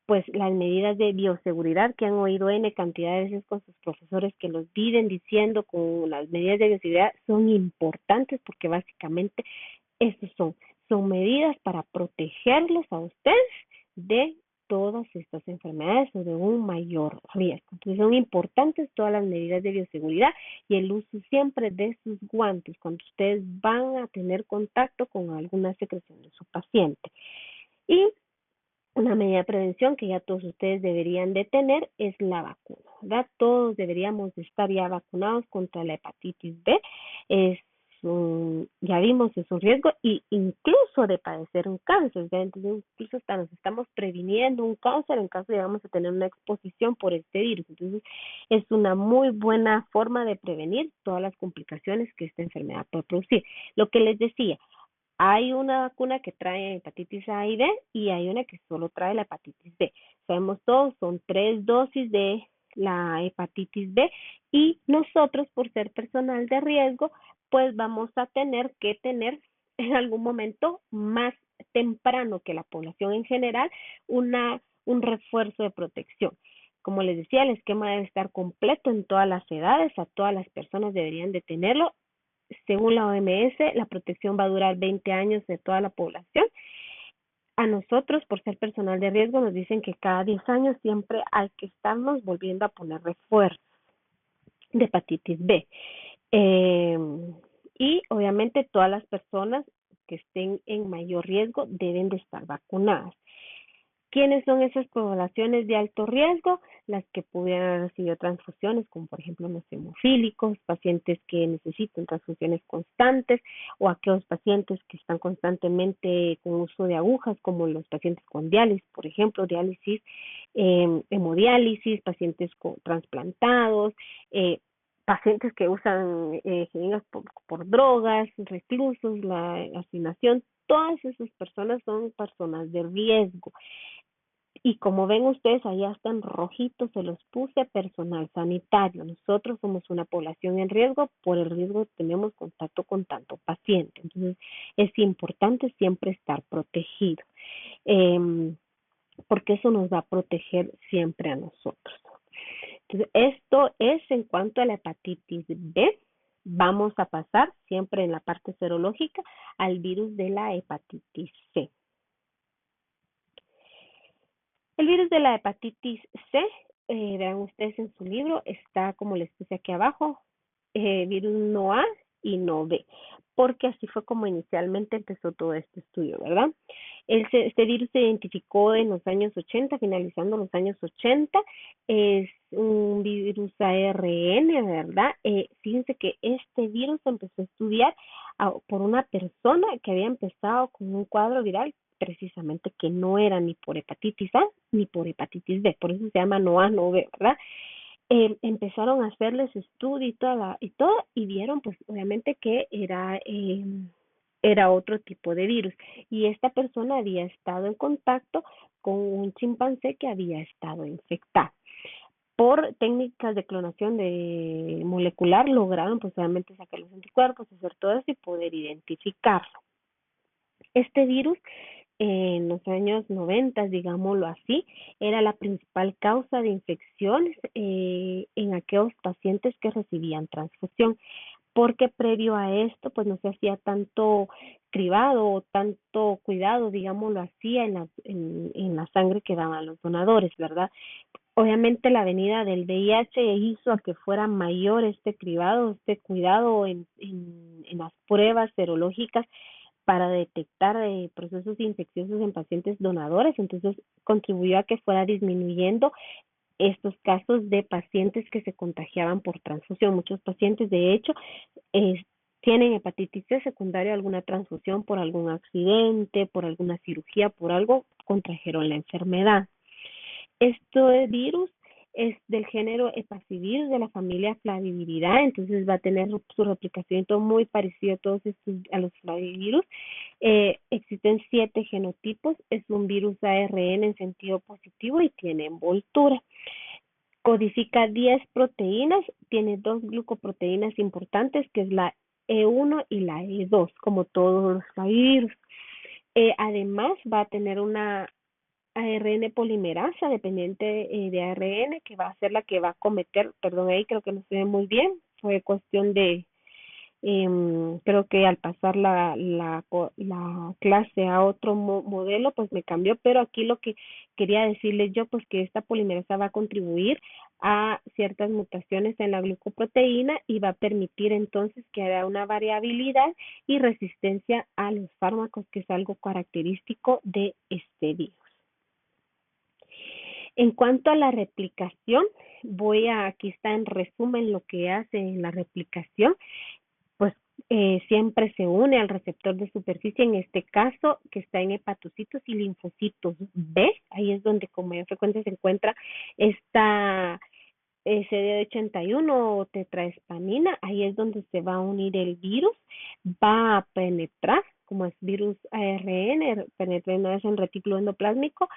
pues las medidas de bioseguridad que han oído N cantidad de veces con sus profesores que los viven diciendo con las medidas de bioseguridad son importantes porque básicamente estos son medidas para protegerlos a ustedes de todas estas enfermedades o de un mayor riesgo. Entonces son importantes todas las medidas de bioseguridad y el uso siempre de sus guantes cuando ustedes van a tener contacto con alguna secreción de su paciente. Y una medida de prevención que ya todos ustedes deberían de tener es la vacuna, ¿verdad? Todos deberíamos de estar ya vacunados contra la hepatitis B. Ya vimos, es un riesgo y incluso de padecer un cáncer, ¿verdad? Entonces incluso hasta nos estamos previniendo un cáncer en caso de vamos a tener una exposición por este virus. Entonces es una muy buena forma de prevenir todas las complicaciones que esta enfermedad puede producir. Lo que les decía, hay una vacuna que trae hepatitis A y B y hay una que solo trae la hepatitis B. Sabemos todos, son 3 dosis de la hepatitis B y nosotros por ser personal de riesgo, pues vamos a tener que tener en algún momento más temprano que la población en general un refuerzo de protección. Como les decía, el esquema debe estar completo en todas las edades, a todas las personas deberían de tenerlo. Según la OMS, la protección va a durar 20 años de toda la población. A nosotros, por ser personal de riesgo, nos dicen que cada 10 años siempre hay que estarnos volviendo a poner refuerzos de hepatitis B. Eh, y obviamente todas las personas que estén en mayor riesgo deben de estar vacunadas. ¿Quiénes son esas poblaciones de alto riesgo? Las que pudieran haber recibido transfusiones, como por ejemplo los hemofílicos, pacientes que necesitan transfusiones constantes, o aquellos pacientes que están constantemente con uso de agujas, como los pacientes con diálisis, por ejemplo, diálisis, hemodiálisis, pacientes trasplantados, pacientes que usan jeringas por drogas, reclusos, la asignación, todas esas personas son personas de riesgo. Y como ven ustedes, allá están rojitos, se los puse personal sanitario. Nosotros somos una población en riesgo, por el riesgo tenemos contacto con tanto paciente. Entonces, es importante siempre estar protegido, porque eso nos va a proteger siempre a nosotros. Entonces, esto es en cuanto a la hepatitis B. Vamos a pasar siempre en la parte serológica al virus de la hepatitis C. El virus de la hepatitis C, vean ustedes en su libro, está como les puse aquí abajo, virus no A y no B, porque así fue como inicialmente empezó todo este estudio, ¿verdad? Este virus se identificó en los años 80, finalizando los años 80, es un virus ARN, ¿verdad? Fíjense que este virus se empezó a estudiar por una persona que había empezado con un cuadro viral precisamente que no era ni por hepatitis A ni por hepatitis B, por eso se llama no A, no B, ¿verdad? Empezaron a hacerles estudio y vieron pues obviamente que era otro tipo de virus y esta persona había estado en contacto con un chimpancé que había estado infectado. Por técnicas de clonación de molecular lograron pues obviamente sacar los anticuerpos, hacer todo eso y poder identificarlo. Este virus en los años 90, digámoslo así, era la principal causa de infecciones en aquellos pacientes que recibían transfusión, porque previo a esto, pues no se hacía tanto cribado o tanto cuidado, digámoslo así, en la sangre que daban los donadores, ¿verdad? Obviamente la venida del VIH hizo a que fuera mayor este cribado, este cuidado en las pruebas serológicas para detectar procesos infecciosos en pacientes donadores, entonces contribuyó a que fuera disminuyendo estos casos de pacientes que se contagiaban por transfusión. Muchos pacientes, de hecho, tienen hepatitis C secundaria a alguna transfusión por algún accidente, por alguna cirugía, por algo, contrajeron la enfermedad. Este virus es del género Hepacivirus de la familia Flaviviridae, entonces va a tener su replicación muy parecido a todos a los flavivirus. Existen 7 genotipos, es un virus ARN en sentido positivo y tiene envoltura. Codifica 10 proteínas, tiene 2 glucoproteínas importantes, que es la E1 y la E2, como todos los flavivirus. Además, va a tener una ARN polimerasa dependiente de ARN, que va a ser la que va a cometer, perdón, ahí creo que no se ve muy bien, fue cuestión de, creo que al pasar la clase a otro modelo, pues me cambió, pero aquí lo que quería decirles yo, pues que esta polimerasa va a contribuir a ciertas mutaciones en la glucoproteína y va a permitir entonces que haya una variabilidad y resistencia a los fármacos, que es algo característico de este virus. En cuanto a la replicación, aquí está en resumen lo que hace la replicación, pues siempre se une al receptor de superficie, en este caso que está en hepatocitos y linfocitos B, ahí es donde con mayor frecuencia se encuentra esta CD81 o tetraespanina, ahí es donde se va a unir el virus, va a penetrar, como es virus ARN, penetra una vez en retículo endoplásmico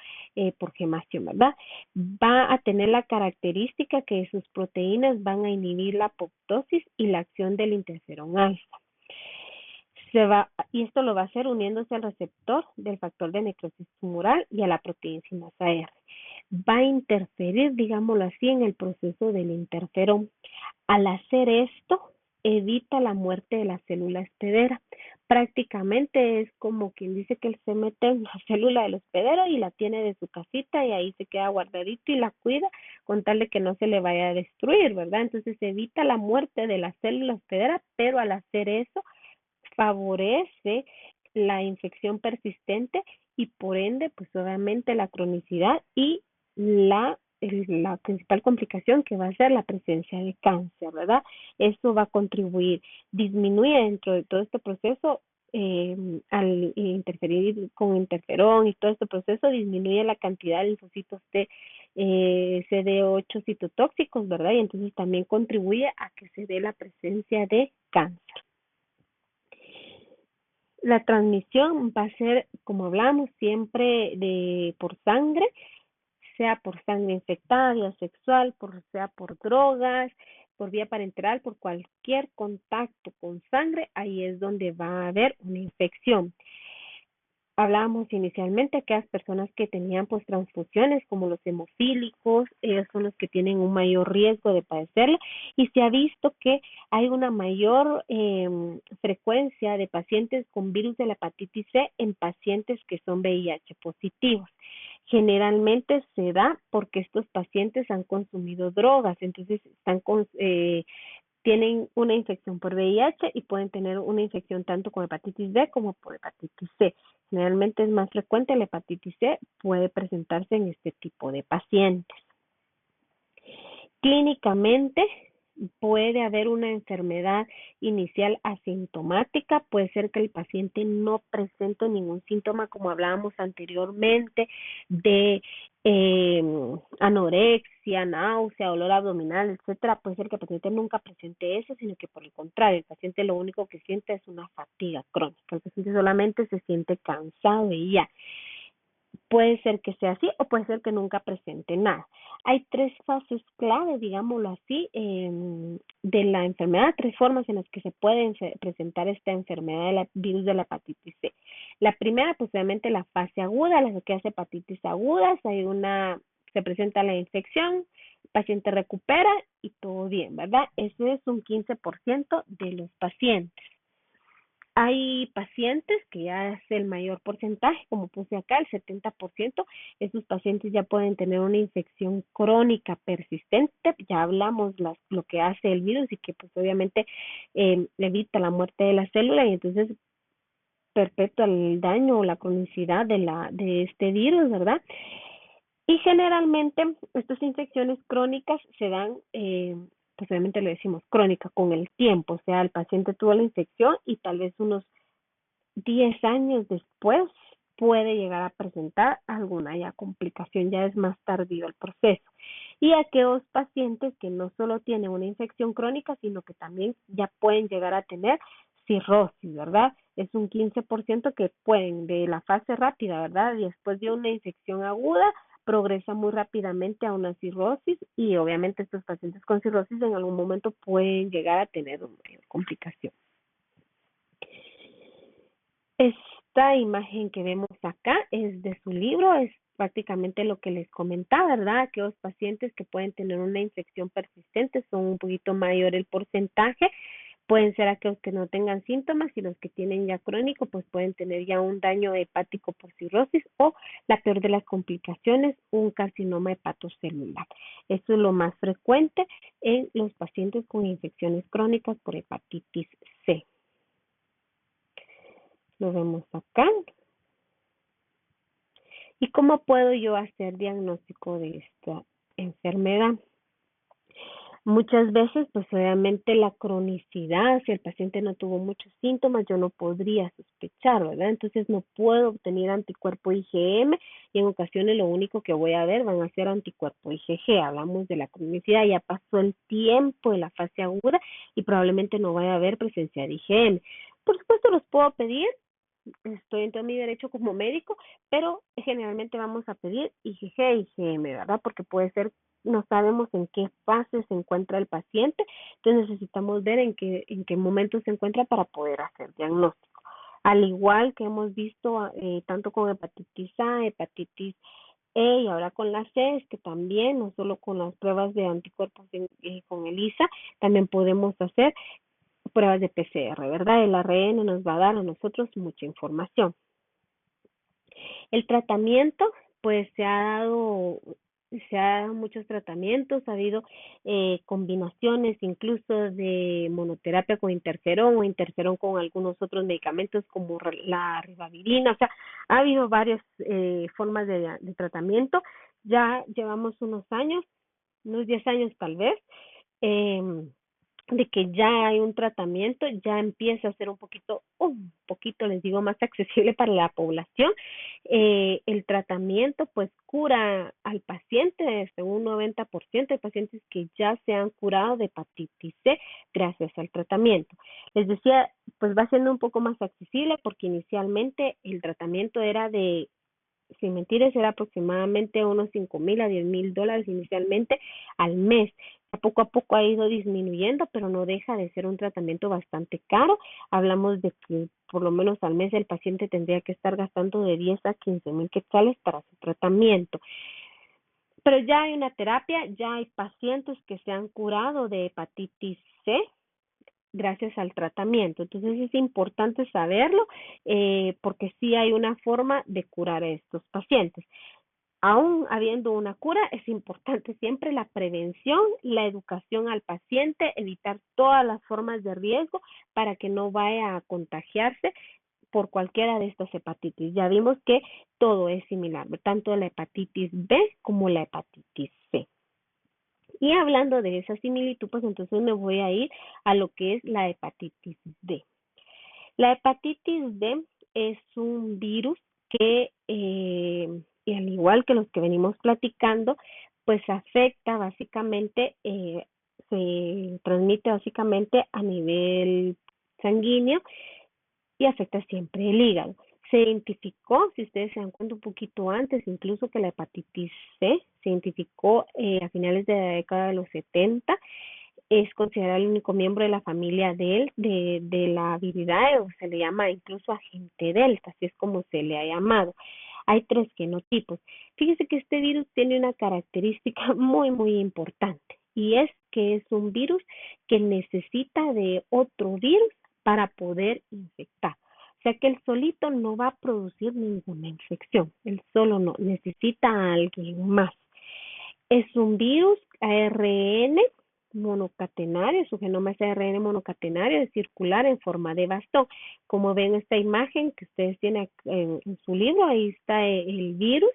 por gemación, ¿verdad? Va a tener la característica que sus proteínas van a inhibir la apoptosis y la acción del interferón alfa. Y esto lo va a hacer uniéndose al receptor del factor de necrosis tumoral y a la proteína R. Va a interferir, digámoslo así, en el proceso del interferón. Al hacer esto, evita la muerte de la célula hospedera. Prácticamente es como quien dice que él se mete en la célula del hospedero y la tiene de su casita y ahí se queda guardadito y la cuida con tal de que no se le vaya a destruir, ¿verdad? Entonces evita la muerte de la célula hospedera, pero al hacer eso favorece la infección persistente y por ende, pues obviamente la cronicidad y la principal complicación que va a ser la presencia de cáncer, ¿verdad? Eso va a contribuir, disminuye dentro de todo este proceso, al interferir con interferón y todo este proceso, disminuye la cantidad de linfocitos T, CD8 citotóxicos, ¿verdad? Y entonces también contribuye a que se dé la presencia de cáncer. La transmisión va a ser, como hablamos, siempre por sangre. sea por sangre infectada, vía sexual, sea por drogas, por vía parenteral, por cualquier contacto con sangre, ahí es donde va a haber una infección. Hablábamos inicialmente que las personas que tenían pues transfusiones como los hemofílicos, ellos son los que tienen un mayor riesgo de padecerla y se ha visto que hay una mayor frecuencia de pacientes con virus de la hepatitis C en pacientes que son VIH positivos. Generalmente se da porque estos pacientes han consumido drogas, entonces tienen una infección por VIH y pueden tener una infección tanto con hepatitis B como por hepatitis C. Generalmente es más frecuente la hepatitis C, puede presentarse en este tipo de pacientes. Clínicamente puede haber una enfermedad inicial asintomática, puede ser que el paciente no presente ningún síntoma, como hablábamos anteriormente, de anorexia, náusea, dolor abdominal, etcétera. Puede ser que el paciente nunca presente eso, sino que por el contrario, el paciente lo único que siente es una fatiga crónica. El paciente solamente se siente cansado y ya. Puede ser que sea así o puede ser que nunca presente nada. Hay 3 fases clave, digámoslo así, de la enfermedad, 3 formas en las que se puede presentar esta enfermedad del virus de la hepatitis C. La primera, pues obviamente la fase aguda, las que hace hepatitis agudas, se presenta la infección, el paciente recupera y todo bien, ¿verdad? Eso es un 15% de los pacientes. Hay pacientes que ya es el mayor porcentaje, como puse acá, el 70%, esos pacientes ya pueden tener una infección crónica persistente, ya hablamos lo que hace el virus y que pues obviamente evita la muerte de la célula y entonces perpetúa el daño o la cronicidad de este virus, ¿verdad? Y generalmente estas infecciones crónicas se dan, pues obviamente le decimos crónica con el tiempo, o sea, el paciente tuvo la infección y tal vez unos 10 años después puede llegar a presentar alguna ya complicación, ya es más tardío el proceso. Y aquellos pacientes que no solo tienen una infección crónica, sino que también ya pueden llegar a tener cirrosis, ¿verdad? Es un 15% que pueden de la fase rápida, ¿verdad? Y después de una infección aguda, progresa muy rápidamente a una cirrosis y obviamente estos pacientes con cirrosis en algún momento pueden llegar a tener una mayor complicación. Esta imagen que vemos acá es de su libro, es prácticamente lo que les comentaba, ¿verdad? Aquellos pacientes que pueden tener una infección persistente son un poquito mayor el porcentaje, pueden ser aquellos que no tengan síntomas y los que tienen ya crónico, pues pueden tener ya un daño hepático por cirrosis o la peor de las complicaciones, un carcinoma hepatocelular. Esto es lo más frecuente en los pacientes con infecciones crónicas por hepatitis C. Lo vemos acá. ¿Y cómo puedo yo hacer diagnóstico de esta enfermedad? Muchas veces, pues obviamente la cronicidad, si el paciente no tuvo muchos síntomas, yo no podría sospechar, ¿verdad? Entonces no puedo obtener anticuerpo IgM y en ocasiones lo único que voy a ver van a ser anticuerpo IgG. Hablamos de la cronicidad, ya pasó el tiempo de la fase aguda y probablemente no vaya a haber presencia de IgM. Por supuesto los puedo pedir, estoy en todo mi derecho como médico, pero generalmente vamos a pedir IgG, IgM, ¿verdad? Porque puede ser, no sabemos en qué fase se encuentra el paciente, entonces necesitamos ver en qué momento se encuentra para poder hacer diagnóstico. Al igual que hemos visto tanto con hepatitis A, hepatitis E y ahora con la C, es que también, no solo con las pruebas de anticuerpos con ELISA, también podemos hacer pruebas de PCR, ¿verdad? El ARN nos va a dar a nosotros mucha información. El tratamiento, pues se ha dado muchos tratamientos, ha habido combinaciones incluso de monoterapia con interferón o interferón con algunos otros medicamentos como la ribavirina, o sea, ha habido varias formas de tratamiento. Ya llevamos unos años, unos 10 años tal vez, de que ya hay un tratamiento, ya empieza a ser un poquito, les digo, más accesible para la población. El tratamiento pues cura al paciente desde un 90% de pacientes que ya se han curado de hepatitis C gracias al tratamiento. Les decía, pues va siendo un poco más accesible porque inicialmente el tratamiento era de sin mentiras, era aproximadamente unos $5,000 a $10,000 inicialmente al mes. Poco a poco ha ido disminuyendo, pero no deja de ser un tratamiento bastante caro. Hablamos de que por lo menos al mes el paciente tendría que estar gastando de 10 a 15,000 quetzales para su tratamiento. Pero ya hay una terapia, ya hay pacientes que se han curado de hepatitis C gracias al tratamiento. Entonces es importante saberlo porque sí hay una forma de curar a estos pacientes. Aún habiendo una cura, es importante siempre la prevención, la educación al paciente, evitar todas las formas de riesgo para que no vaya a contagiarse por cualquiera de estas hepatitis. Ya vimos que todo es similar, tanto la hepatitis B como la hepatitis C. Y hablando de esa similitud, pues entonces me voy a ir a lo que es la hepatitis D. La hepatitis D es un virus que, y al igual que los que venimos platicando, pues afecta básicamente, se transmite básicamente a nivel sanguíneo y afecta siempre el hígado. Se identificó, si ustedes se dan cuenta un poquito antes, incluso que la hepatitis C se identificó a finales de la década de los 70. Es considerado el único miembro de la familia de la viridae, o se le llama incluso agente delta, así es como se le ha llamado. Hay 3 genotipos. Fíjese que este virus tiene una característica muy, muy importante, y es que es un virus que necesita de otro virus para poder infectar. O sea que él solito no va a producir ninguna infección, él solo no, necesita a alguien más. Es un virus ARN monocatenario, su genoma es ARN monocatenario, es circular en forma de bastón. Como ven esta imagen que ustedes tienen en su libro, ahí está el virus,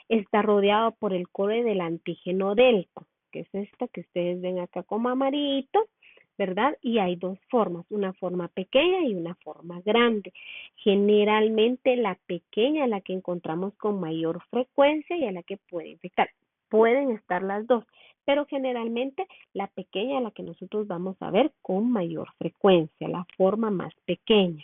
está rodeado por el core del antígeno delta, que es esta que ustedes ven acá como amarillito, ¿verdad? Y hay 2 formas, una forma pequeña y una forma grande. Generalmente la pequeña es la que encontramos con mayor frecuencia y a la que puede infectar. Pueden estar las 2, pero generalmente la pequeña es la que nosotros vamos a ver con mayor frecuencia, la forma más pequeña.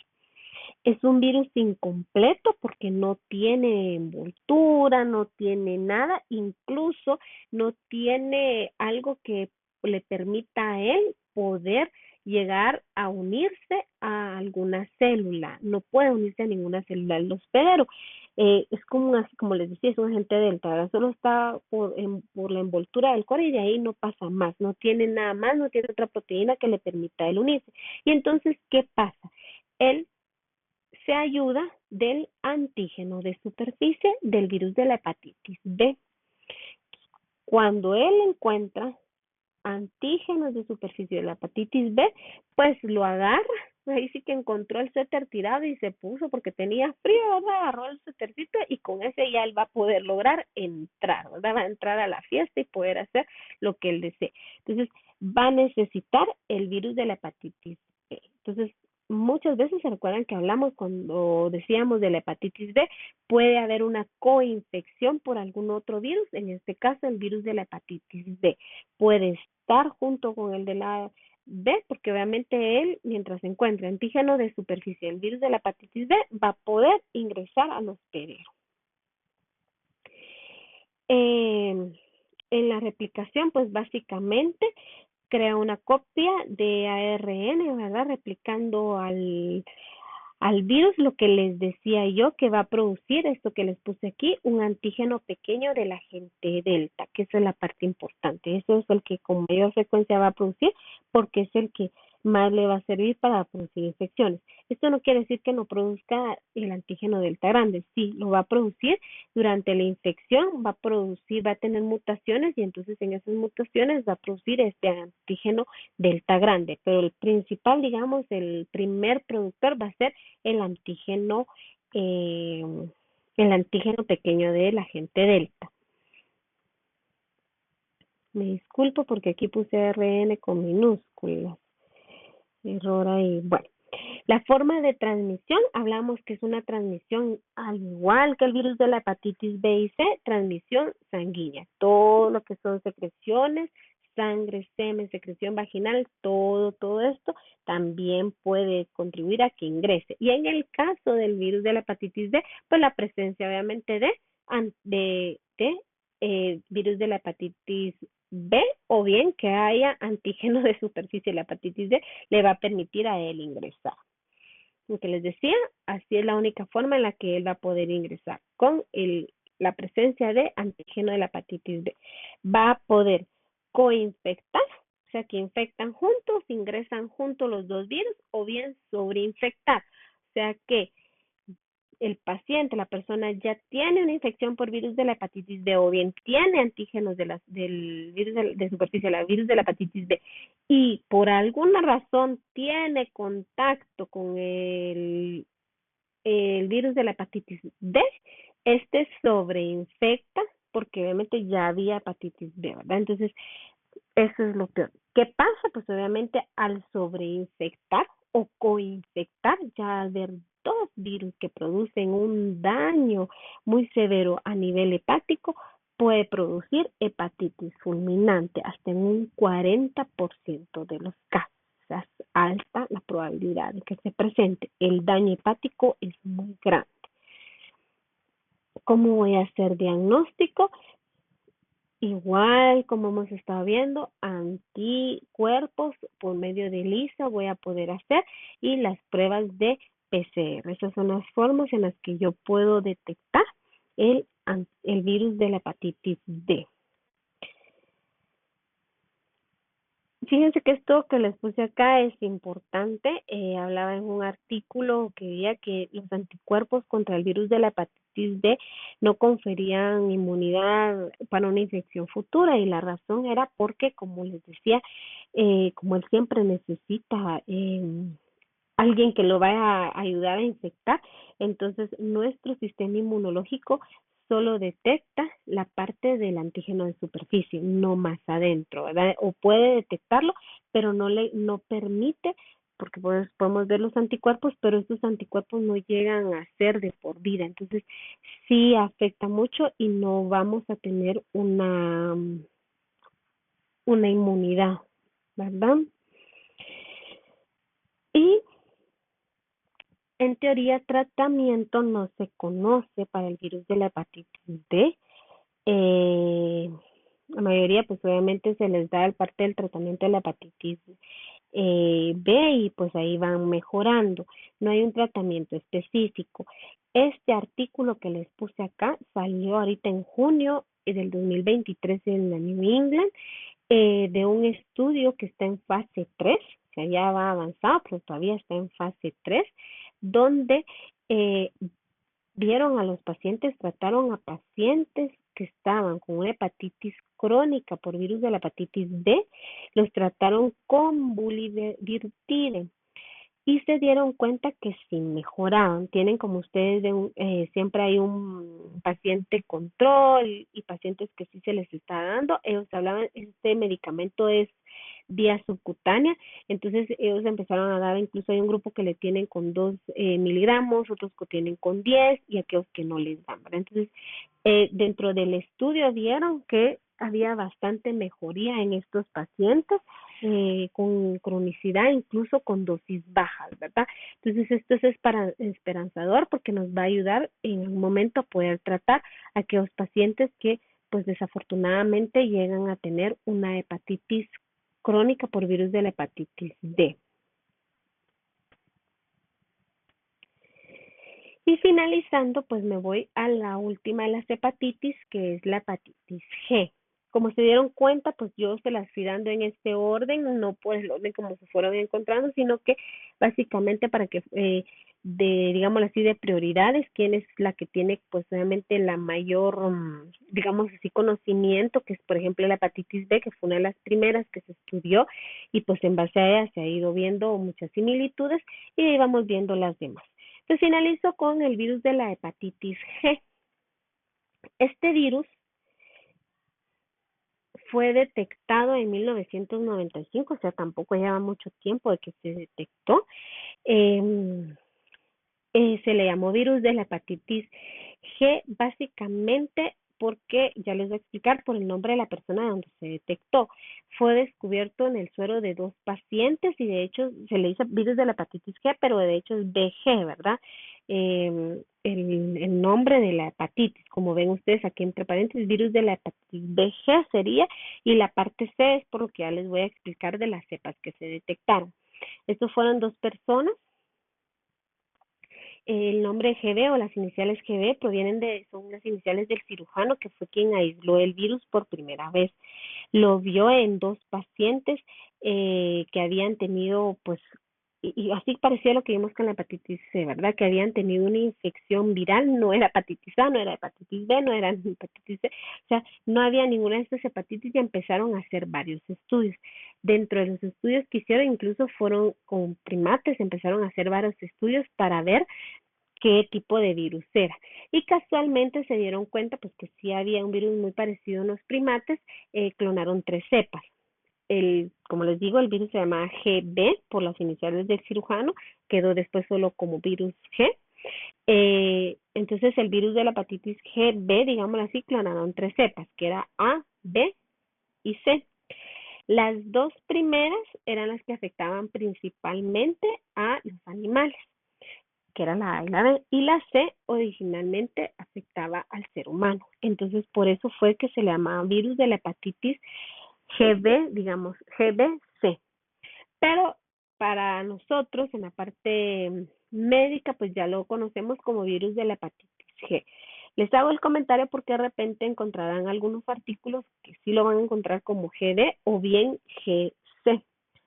Es un virus incompleto porque no tiene envoltura, no tiene nada, incluso no tiene algo que le permita a él poder llegar a unirse a alguna célula. No puede unirse a ninguna célula del hospedero. Es como así, como les decía, es un agente delta, solo está por la envoltura del core y de ahí no pasa más, no tiene nada más, no tiene otra proteína que le permita a él unirse. Y entonces, ¿qué pasa? Él se ayuda del antígeno de superficie del virus de la hepatitis B. Cuando él encuentra antígenos de superficie de la hepatitis B, pues lo agarra, ahí sí que encontró el suéter tirado y se puso porque tenía frío, ¿verdad? Agarró el suétercito y con ese ya él va a poder lograr entrar, ¿verdad? Va a entrar a la fiesta y poder hacer lo que él desee. Entonces, va a necesitar el virus de la hepatitis B. Entonces, muchas veces se recuerdan que hablamos cuando decíamos de la hepatitis B, puede haber una coinfección por algún otro virus, en este caso el virus de la hepatitis B. Puede estar junto con el de la B, porque obviamente él, mientras se encuentre antígeno de superficie del virus de la hepatitis B, va a poder ingresar al hospedero. En la replicación, pues básicamente crea una copia de ARN, ¿verdad? Replicando al virus, lo que les decía yo que va a producir, esto que les puse aquí, un antígeno pequeño del agente delta, que esa es la parte importante. Eso es el que con mayor frecuencia va a producir porque es el que más le va a servir para producir infecciones. Esto no quiere decir que no produzca el antígeno delta grande, sí, lo va a producir durante la infección, va a producir, va a tener mutaciones y entonces en esas mutaciones va a producir este antígeno delta grande, pero el principal, digamos, el primer productor va a ser el antígeno, eh, el antígeno pequeño del agente delta. Me disculpo porque aquí puse RN con minúsculas. Error ahí. Bueno, la forma de transmisión, hablamos que es una transmisión al igual que el virus de la hepatitis B y C, transmisión sanguínea. Todo lo que son secreciones, sangre, semen, secreción vaginal, todo esto también puede contribuir a que ingrese. Y en el caso del virus de la hepatitis B, pues la presencia obviamente de virus de la hepatitis B, o bien que haya antígeno de superficie de la hepatitis D, le va a permitir a él ingresar. Lo que les decía, así es la única forma en la que él va a poder ingresar, con la presencia de antígeno de la hepatitis B. Va a poder coinfectar, o sea que infectan juntos, ingresan juntos los dos virus, o bien sobreinfectar, o sea que el paciente, la persona ya tiene una infección por virus de la hepatitis B, o bien tiene antígenos del virus de superficie, el virus de la hepatitis B, y por alguna razón tiene contacto con el virus de la hepatitis B, este sobreinfecta porque obviamente ya había hepatitis B, ¿verdad? Entonces, eso es lo peor. ¿Qué pasa? Pues obviamente al sobreinfectar o coinfectar, ya al haber dos virus que producen un daño muy severo a nivel hepático, puede producir hepatitis fulminante hasta en un 40% de los casos. O sea, es alta la probabilidad de que se presente. El daño hepático es muy grande. ¿Cómo voy a hacer diagnóstico? Igual como hemos estado viendo, anticuerpos por medio de ELISA voy a poder hacer, y las pruebas de PCR. Esas son las formas en las que yo puedo detectar el virus de la hepatitis D. Fíjense que esto que les puse acá es importante. Hablaba en un artículo que decía que los anticuerpos contra el virus de la hepatitis D no conferían inmunidad para una infección futura, y la razón era porque, como les decía, como él siempre necesita alguien que lo vaya a ayudar a infectar, entonces nuestro sistema inmunológico solo detecta la parte del antígeno de superficie, no más adentro, ¿verdad? O puede detectarlo, pero no permite, porque pues podemos ver los anticuerpos, pero estos anticuerpos no llegan a ser de por vida. Entonces, sí afecta mucho y no vamos a tener una inmunidad, ¿verdad? Y en teoría, tratamiento no se conoce para el virus de la hepatitis D. La mayoría, pues obviamente se les da el parte del tratamiento de la hepatitis B, y pues ahí van mejorando. No hay un tratamiento específico. Este artículo que les puse acá salió ahorita en junio del 2023 en la New England, de un estudio que está en fase 3, que ya va avanzado, pero todavía está en fase 3, donde eh, vieron a los pacientes, trataron a pacientes que estaban con una hepatitis crónica por virus de la hepatitis D, los trataron con bulivirtide, y se dieron cuenta que sí mejoraban. Tienen, como ustedes ven, siempre hay un paciente control y pacientes que sí se les está dando. Ellos hablaban, este medicamento es vía subcutánea, entonces ellos empezaron a dar, incluso hay un grupo que le tienen con 2 miligramos, otros que tienen con 10, y aquellos que no les dan, ¿verdad? Entonces, dentro del estudio vieron que había bastante mejoría en estos pacientes, con cronicidad, incluso con dosis bajas, ¿verdad? Entonces, esto es esperanzador porque nos va a ayudar en un momento a poder tratar a aquellos pacientes que, pues desafortunadamente, llegan a tener una hepatitis crónica por virus de la hepatitis D. Y finalizando, pues me voy a la última de las hepatitis, que es la hepatitis G. Como se dieron cuenta, pues yo se las fui dando en este orden, no por el orden como se fueron encontrando, sino que básicamente para que, digámoslo así, de prioridades, quién es la que tiene, pues obviamente la mayor, digamos así, conocimiento, que es por ejemplo la hepatitis B, que fue una de las primeras que se estudió, y pues en base a ella se ha ido viendo muchas similitudes, y ahí vamos viendo las demás. Se finalizó con el virus de la hepatitis G. Este virus fue detectado en 1995, o sea, tampoco lleva mucho tiempo de que se detectó. Eh, se le llamó virus de la hepatitis G básicamente porque, ya les voy a explicar, por el nombre de la persona donde se detectó. Fue descubierto en el suero de 2 pacientes, y de hecho se le dice virus de la hepatitis G, pero de hecho es VG, ¿verdad? el nombre de la hepatitis. Como ven ustedes aquí entre paréntesis, virus de la hepatitis B G sería, y la parte C es por lo que ya les voy a explicar de las cepas que se detectaron. Estos fueron 2 personas. El nombre GB o las iniciales GB son las iniciales del cirujano que fue quien aisló el virus por primera vez. Lo vio en 2 pacientes que habían tenido, pues, y así parecía lo que vimos con la hepatitis C, ¿verdad? Que habían tenido una infección viral, no era hepatitis A, no era hepatitis B, no era hepatitis C, o sea, no había ninguna de estas hepatitis y empezaron a hacer varios estudios. Dentro de los estudios que hicieron, incluso fueron con primates, empezaron a hacer varios estudios para ver qué tipo de virus era. Y casualmente se dieron cuenta pues que sí había un virus muy parecido en los primates, clonaron 3 cepas. Como les digo, el virus se llama GB por las iniciales del cirujano, quedó después solo como virus G. Entonces el virus de la hepatitis GB, digámoslo así, clonaron 3 cepas, que era A, B y C. Las 2 primeras eran las que afectaban principalmente a los animales, que era la A y la B, y la C originalmente afectaba al ser humano. Entonces, por eso fue que se le llamaba virus de la hepatitis GB, digamos, GBC. Pero para nosotros, en la parte médica, pues ya lo conocemos como virus de la hepatitis G. Les hago el comentario porque de repente encontrarán algunos artículos que sí lo van a encontrar como GD o bien GC,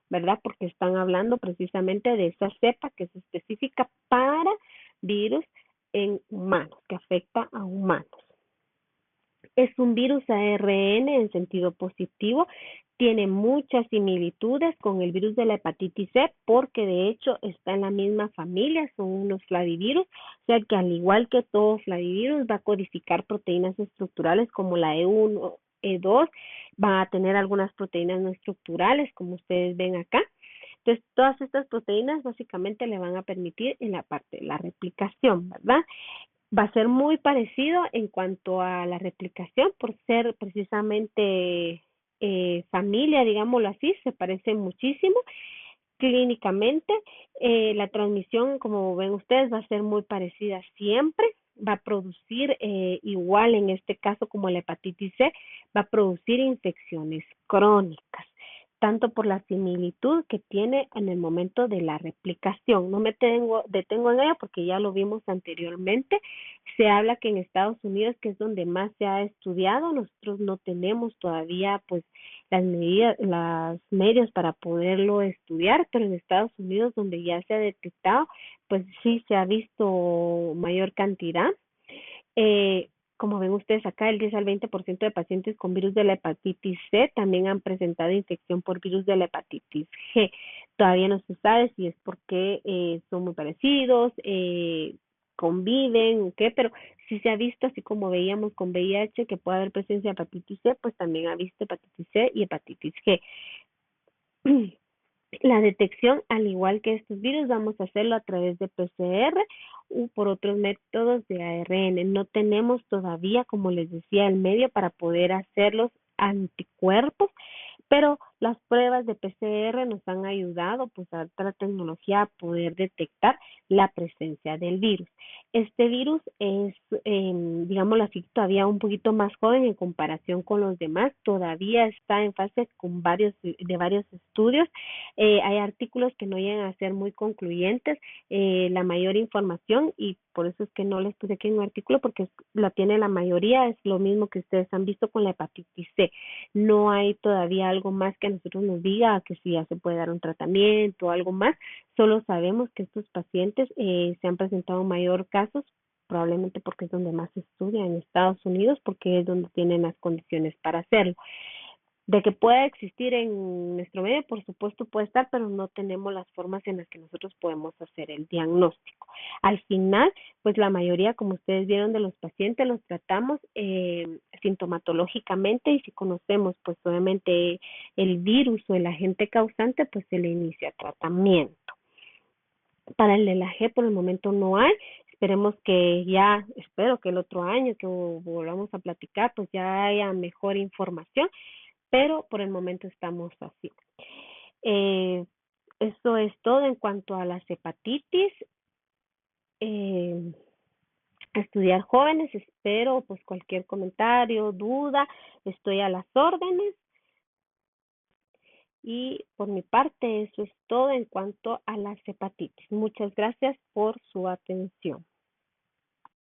¿verdad? Porque están hablando precisamente de esa cepa que es específica para virus en humanos, que afecta a humanos. Es un virus ARN en sentido positivo, tiene muchas similitudes con el virus de la hepatitis C porque de hecho está en la misma familia, son unos flavivirus, o sea que al igual que todo flavivirus va a codificar proteínas estructurales como la E1, E2, va a tener algunas proteínas no estructurales como ustedes ven acá. Entonces, todas estas proteínas básicamente le van a permitir en la parte de la replicación, ¿verdad? Va a ser muy parecido en cuanto a la replicación por ser precisamente familia, digámoslo así, se parece muchísimo. Clínicamente, la transmisión, como ven ustedes, va a ser muy parecida siempre. Va a producir, igual en este caso como la hepatitis C, va a producir infecciones crónicas, tanto por la similitud que tiene en el momento de la replicación. No me detengo en ello porque ya lo vimos anteriormente. Se habla que en Estados Unidos, que es donde más se ha estudiado, nosotros no tenemos todavía pues las medidas, los medios para poderlo estudiar, pero en Estados Unidos, donde ya se ha detectado, pues sí se ha visto mayor cantidad. Como ven ustedes acá, el 10 al 20% de pacientes con virus de la hepatitis C también han presentado infección por virus de la hepatitis G. Todavía no se sabe si es porque son muy parecidos, conviven o qué, pero si se ha visto, así como veíamos con VIH, que puede haber presencia de hepatitis C, pues también ha visto hepatitis C y hepatitis G. La detección, al igual que estos virus, vamos a hacerlo a través de PCR u por otros métodos de ARN. No tenemos todavía, como les decía, el medio para poder hacer los anticuerpos, pero las pruebas de PCR nos han ayudado, pues, a otra tecnología a poder detectar la presencia del virus. Este virus es, digámoslo así, todavía un poquito más joven en comparación con los demás. Todavía está en fase de varios estudios. Hay artículos que no llegan a ser muy concluyentes. La mayor información, y por eso es que no les puse aquí en un artículo, porque la tiene la mayoría, es lo mismo que ustedes han visto con la hepatitis C. No hay todavía algo más que a nosotros nos diga que si ya se puede dar un tratamiento o algo más. Solo sabemos que estos pacientes se han presentado mayor casos, probablemente porque es donde más se estudia en Estados Unidos, porque es donde tienen las condiciones para hacerlo. De que pueda existir en nuestro medio, por supuesto puede estar, pero no tenemos las formas en las que nosotros podemos hacer el diagnóstico. Al final, pues la mayoría, como ustedes vieron, de los pacientes los tratamos sintomatológicamente, y si conocemos pues obviamente el virus o el agente causante, pues se le inicia tratamiento. Para el de la G por el momento no hay. Esperemos que espero que el otro año que volvamos a platicar, pues ya haya mejor información, pero por el momento estamos así. Eso es todo en cuanto a las hepatitis. estudiar jóvenes. Espero pues cualquier comentario, duda, estoy a las órdenes. Y por mi parte, eso es todo en cuanto a las hepatitis. Muchas gracias por su atención.